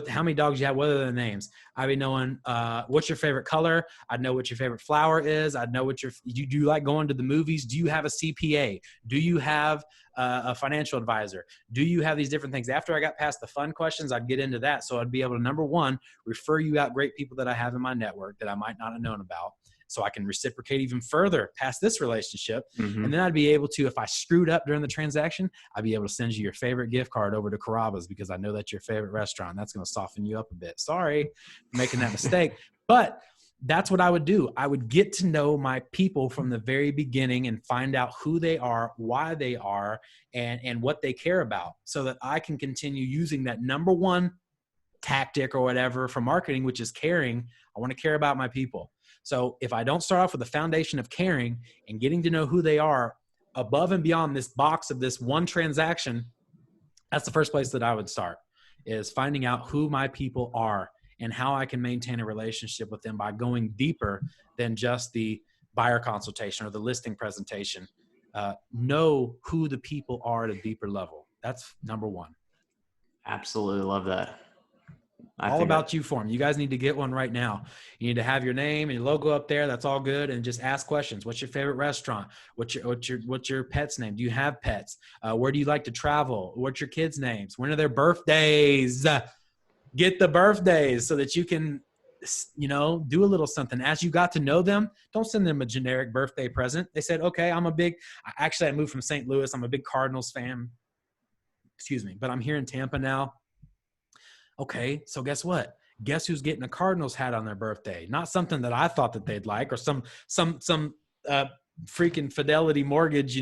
how many dogs you have, what are their names. I'd be knowing what's your favorite color. I'd know what your favorite flower is. I'd know what do you like going to the movies? Do you have a CPA? Do you have a financial advisor? Do you have these different things? After I got past the fun questions, I'd get into that. So I'd be able to, number one, refer you out great people that I have in my network that I might not have known about, so I can reciprocate even further past this relationship. And then I'd be able to, if I screwed up during the transaction, I'd be able to send you your favorite gift card over to Carrabba's because I know that's your favorite restaurant. That's going to soften you up a bit. Sorry for making that mistake. But that's what I would do. I would get to know my people from the very beginning and find out who they are, why they are, and what they care about, so that I can continue using that number one tactic or whatever for marketing, which is caring. I want to care about my people. So if I don't start off with the foundation of caring and getting to know who they are above and beyond this box of this one transaction, that's the first place that I would start, is finding out who my people are and how I can maintain a relationship with them by going deeper than just the buyer consultation or the listing presentation. Know who the people are at a deeper level. That's number one. Absolutely love that. All about you form. You guys need to get one right now. You need to have your name and your logo up there. That's all good. And just ask questions. What's your favorite restaurant? What's your pet's name? Do you have pets? Where do you like to travel? What's your kids' names? When are their birthdays? Get the birthdays so that you can, do a little something. As you got to know them, don't send them a generic birthday present. They said, okay, I moved from St. Louis. I'm a big Cardinals fan. Excuse me. But I'm here in Tampa now. Okay, so guess what? Guess who's getting a Cardinals hat on their birthday? Not something that I thought that they'd like, or some freaking Fidelity Mortgage,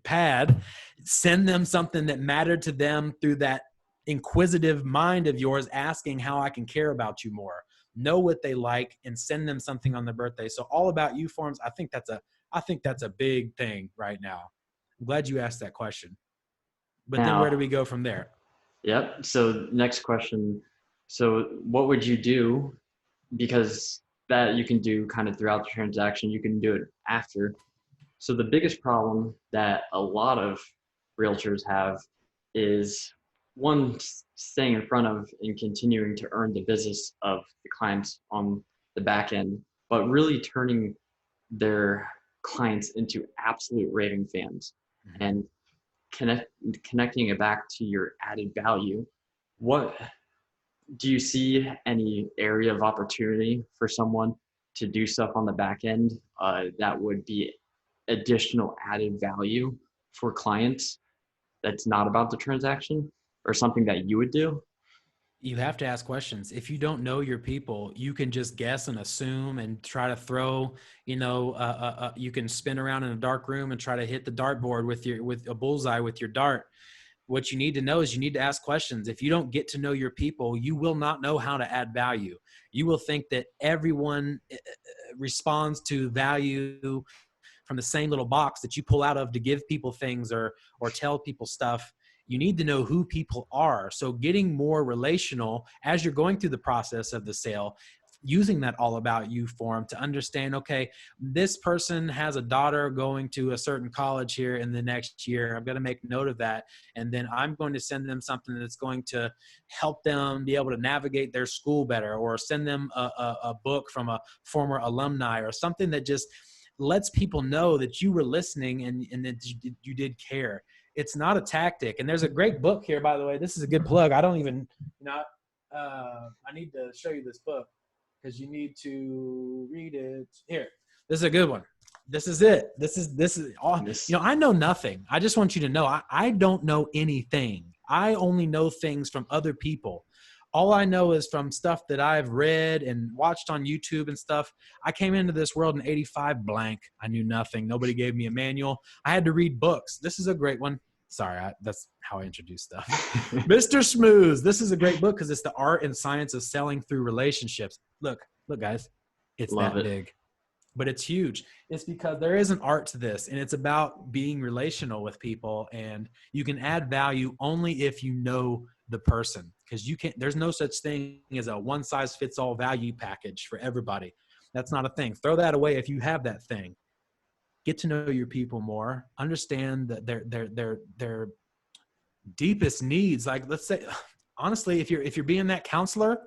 pad. Send them something that mattered to them through that inquisitive mind of yours, asking how I can care about you more. Know what they like and send them something on their birthday. So all about you forms. I think that's a big thing right now. I'm glad you asked that question. But then where do we go from there? Yep. So next question. So what would you do? Because that you can do kind of throughout the transaction, you can do it after. So the biggest problem that a lot of realtors have is, one, staying in front of and continuing to earn the business of the clients on the back end, but really turning their clients into absolute raving fans. And connecting it back to your added value. What do you see any area of opportunity for someone to do stuff on the back end that would be additional added value for clients that's not about the transaction, or something that you would do? You have to ask questions. If you don't know your people, you can just guess and assume and try to throw, you can spin around in a dark room and try to hit the dartboard with a bullseye with your dart. What you need to know is you need to ask questions. If you don't get to know your people, you will not know how to add value. You will think that everyone responds to value from the same little box that you pull out of to give people things or tell people stuff. You need to know who people are. So getting more relational as you're going through the process of the sale, using that all about you form to understand, okay, this person has a daughter going to a certain college here in the next year. I'm going to make note of that. And then I'm going to send them something that's going to help them be able to navigate their school better, or send them a book from a former alumni, or something that just lets people know that you were listening and that you did care. It's not a tactic. And there's a great book here, by the way. This is a good plug. I don't even, I need to show you this book because you need to read it. Here, this is a good one. This is it. This is all, This, I know nothing. I just want you to know, I don't know anything. I only know things from other people. All I know is from stuff that I've read and watched on YouTube and stuff. I came into this world in 85 blank. I knew nothing. Nobody gave me a manual. I had to read books. This is a great one. Sorry, that's how I introduce stuff. Mr. Smooth. This is a great book because it's the art and science of selling through relationships. Look, guys, it's love that it. big, but it's huge. It's because there is an art to this, and it's about being relational with people, and you can add value only if you know the person, because you can't, there's no such thing as a one size fits all value package for everybody. That's not a thing. Throw that away if you have that thing. Get to know your people more, understand that their deepest needs. Like, let's say, honestly, if you're being that counselor,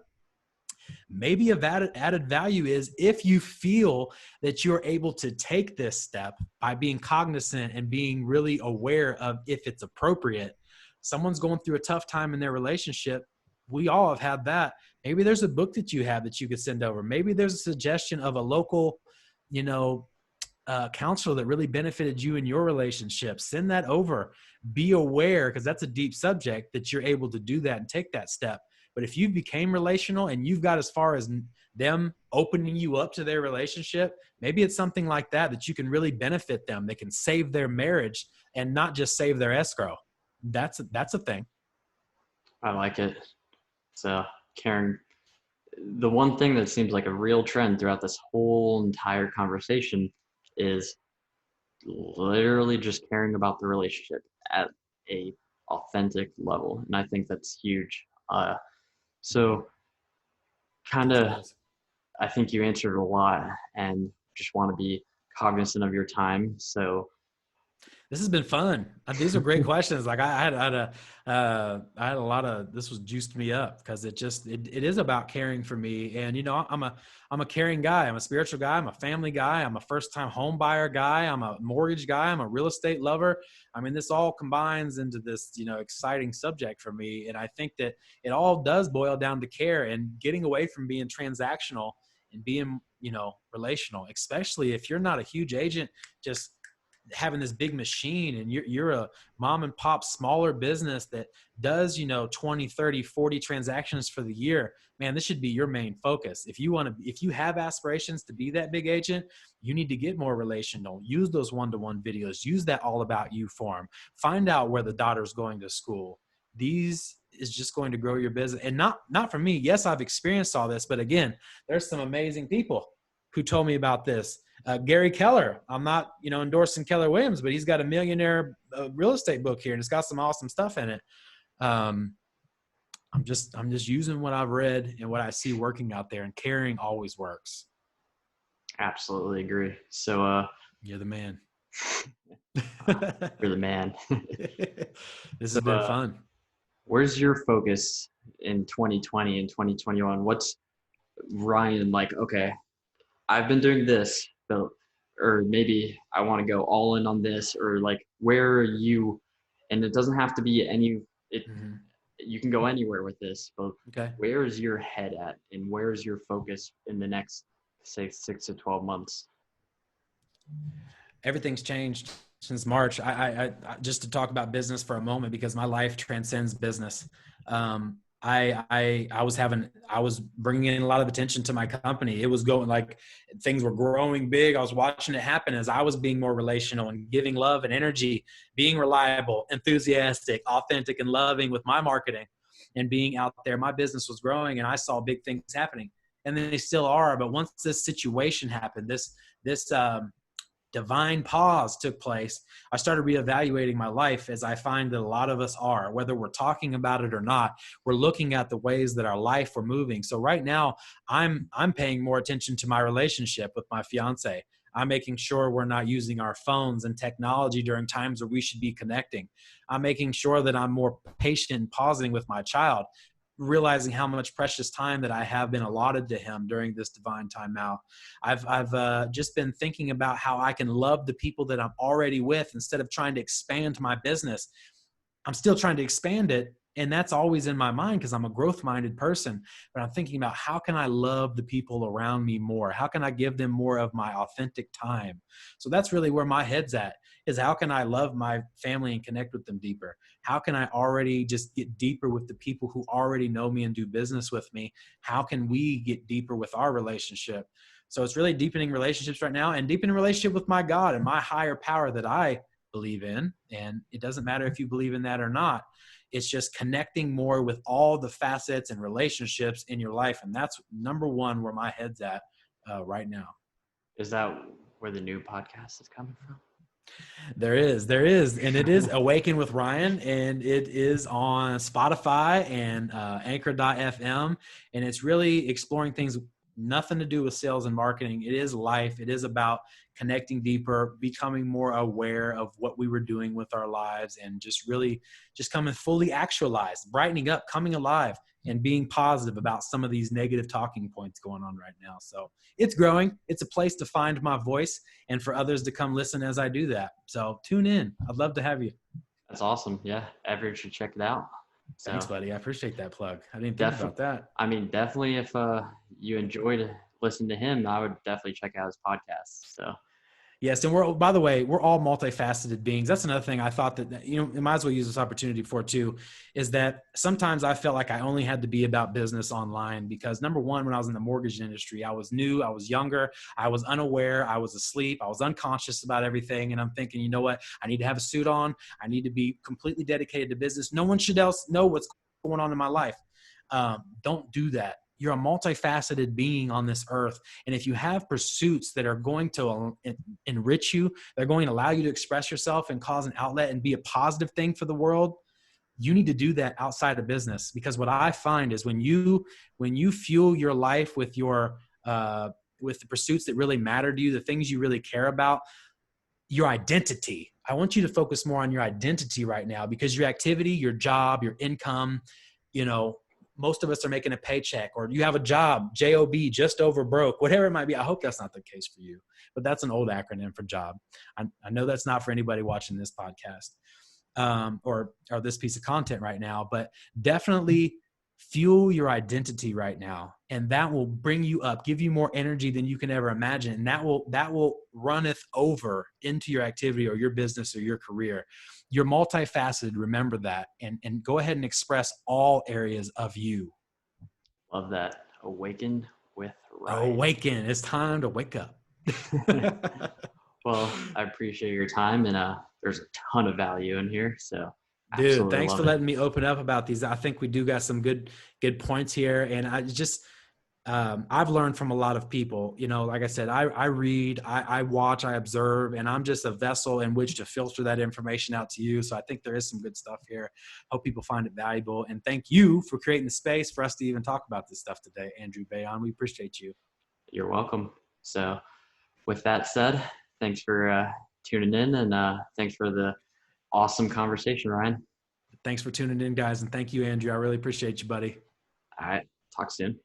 maybe a added value is if you feel that you're able to take this step by being cognizant and being really aware of if it's appropriate. Someone's going through a tough time in their relationship. We all have had that. Maybe there's a book that you have that you could send over. Maybe there's a suggestion of a local, counselor that really benefited you in your relationship. Send that over. Be aware, because that's a deep subject, that you're able to do that and take that step. But if you became relational and you've got as far as them opening you up to their relationship, maybe it's something like that you can really benefit them. They can save their marriage and not just save their escrow. That's a thing. I like it. So, Karen, the one thing that seems like a real trend throughout this whole entire conversation is literally just caring about the relationship at a authentic level, and I think that's huge. So kind Yes, it of, is. I think you answered a lot, and just want to be cognizant of your time. So This has been fun. These are great questions. Like I had a lot of, this was juiced me up because it is about caring for me. And, I'm a caring guy. I'm a spiritual guy. I'm a family guy. I'm a first time home buyer guy. I'm a mortgage guy. I'm a real estate lover. I mean, this all combines into this, exciting subject for me. And I think that it all does boil down to care and getting away from being transactional and being, relational, especially if you're not a huge agent, just having this big machine and you're a mom and pop smaller business that does 20, 30, 40 transactions for the year. Man, this should be your main focus. If you have aspirations to be that big agent, you need to get more relational. Use those one-to-one videos. Use that all about you form. Find out where the daughter's going to school. These is just going to grow your business. And not for me. Yes, I've experienced all this, but again, there's some amazing people who told me about this. Gary Keller. I'm not, endorsing Keller Williams, but he's got a millionaire real estate book here, and it's got some awesome stuff in it. I'm just using what I've read and what I see working out there, and caring always works. absolutely agree. So You're the man. you're the man. This So has been fun. where's your focus in 2020 and 2021? What's Ryan like? Okay, I've been doing this, but, or maybe I want to go all in on this, or like, where are you? And it doesn't have to be you can go anywhere with this, but Okay. where is your head at, and where is your focus in the next, say, 6 to 12 months? Everything's changed since March. I just to talk about business for a moment, because my life transcends business. I was bringing in a lot of attention to my company. It was going, like, things were growing big. I was watching it happen as I was being more relational and giving love and energy, being reliable, enthusiastic, authentic, and loving with my marketing and being out there. My business was growing and I saw big things happening, and they still are. But once this situation happened, this divine pause took place, I started reevaluating my life, as I find that a lot of us are, whether we're talking about it or not. We're looking at the ways that our life we're moving. So right now I'm paying more attention to my relationship with my fiance. I'm making sure we're not using our phones and technology during times where we should be connecting. I'm making sure that I'm more patient and pausing with my child, realizing how much precious time that I have been allotted to him during this divine time now. I've just been thinking about how I can love the people that I'm already with instead of trying to expand my business. I'm still trying to expand it And that's always in my mind because I'm a growth-minded person. But I'm thinking about how can I love the people around me more? How can I give them more of my authentic time? So that's really where my head's at, is how can I love my family and connect with them deeper? How can I already just get deeper with the people who already know me and do business with me? How can we get deeper with our relationship? So it's really deepening relationships right now and deepening relationship with my God and my higher power that I believe in. And it doesn't matter if you believe in that or not. It's just connecting more with all the facets and relationships in your life. And that's number one where my head's at right now. Is that where the new podcast is coming from? There is. And it is Awaken with Ryan, and it is on Spotify and anchor.fm. And it's really exploring things, nothing to do with sales and marketing. It is life. It is about connecting deeper, becoming more aware of what we were doing with our lives, and just really just coming fully actualized, brightening up, coming alive, and being positive about some of these negative talking points going on right now. So it's growing. It's a place to find my voice and for others to come listen as I do that. So tune in. I'd love to have you. That's awesome. Yeah, everyone should check it out. So Thanks, buddy. I appreciate that plug. I didn't think about that. I mean, definitely if you enjoyed listening to him, I would definitely check out his podcast. So Yes, and by the way, we're all multifaceted beings. That's another thing I thought that, you know, I might as well use this opportunity for too, is that sometimes I felt like I only had to be about business online because number one, when I was in the mortgage industry, I was new, I was younger, I was unaware, I was asleep, I was unconscious about everything. And I'm thinking, you know what? I need to have a suit on. I need to be completely dedicated to business. No one should else know what's going on in my life. Don't do that. You're a multifaceted being on this earth. And if you have pursuits that are going to enrich you, they're going to allow you to express yourself and cause an outlet and be a positive thing for the world, you need to do that outside of business. Because what I find is when you fuel your life with with the pursuits that really matter to you, the things you really care about, your identity. I want you to focus more on your identity right now, because your activity, your job, your income, you know, most of us are making a paycheck, or you have a job, JOB, just over broke, whatever it might be. I hope that's not the case for you, but that's an old acronym for job. I know that's not for anybody watching this podcast or this piece of content right now, but definitely fuel your identity right now. And that will bring you up, give you more energy than you can ever imagine. And that will runneth over into your activity or your business or your career. You're multifaceted. Remember that, and go ahead and express all areas of you. Love that. Awaken with Ryan. Awaken. It's time to wake up. Well, I appreciate your time, and there's a ton of value in here. So dude, thanks for letting me open up about these. I think we do got some good points here. And I just, I've learned from a lot of people, you know, like I said, I read, I watch, I observe, and I'm just a vessel in which to filter that information out to you. So I think there is some good stuff here. Hope people find it valuable. And thank you for creating the space for us to even talk about this stuff today, Andrew Bayon. We appreciate you. You're welcome. So with that said, thanks for tuning in, and thanks for the awesome conversation, Ryan. Thanks for tuning in, guys. And thank you, Andrew. I really appreciate you, buddy. All right. Talk soon.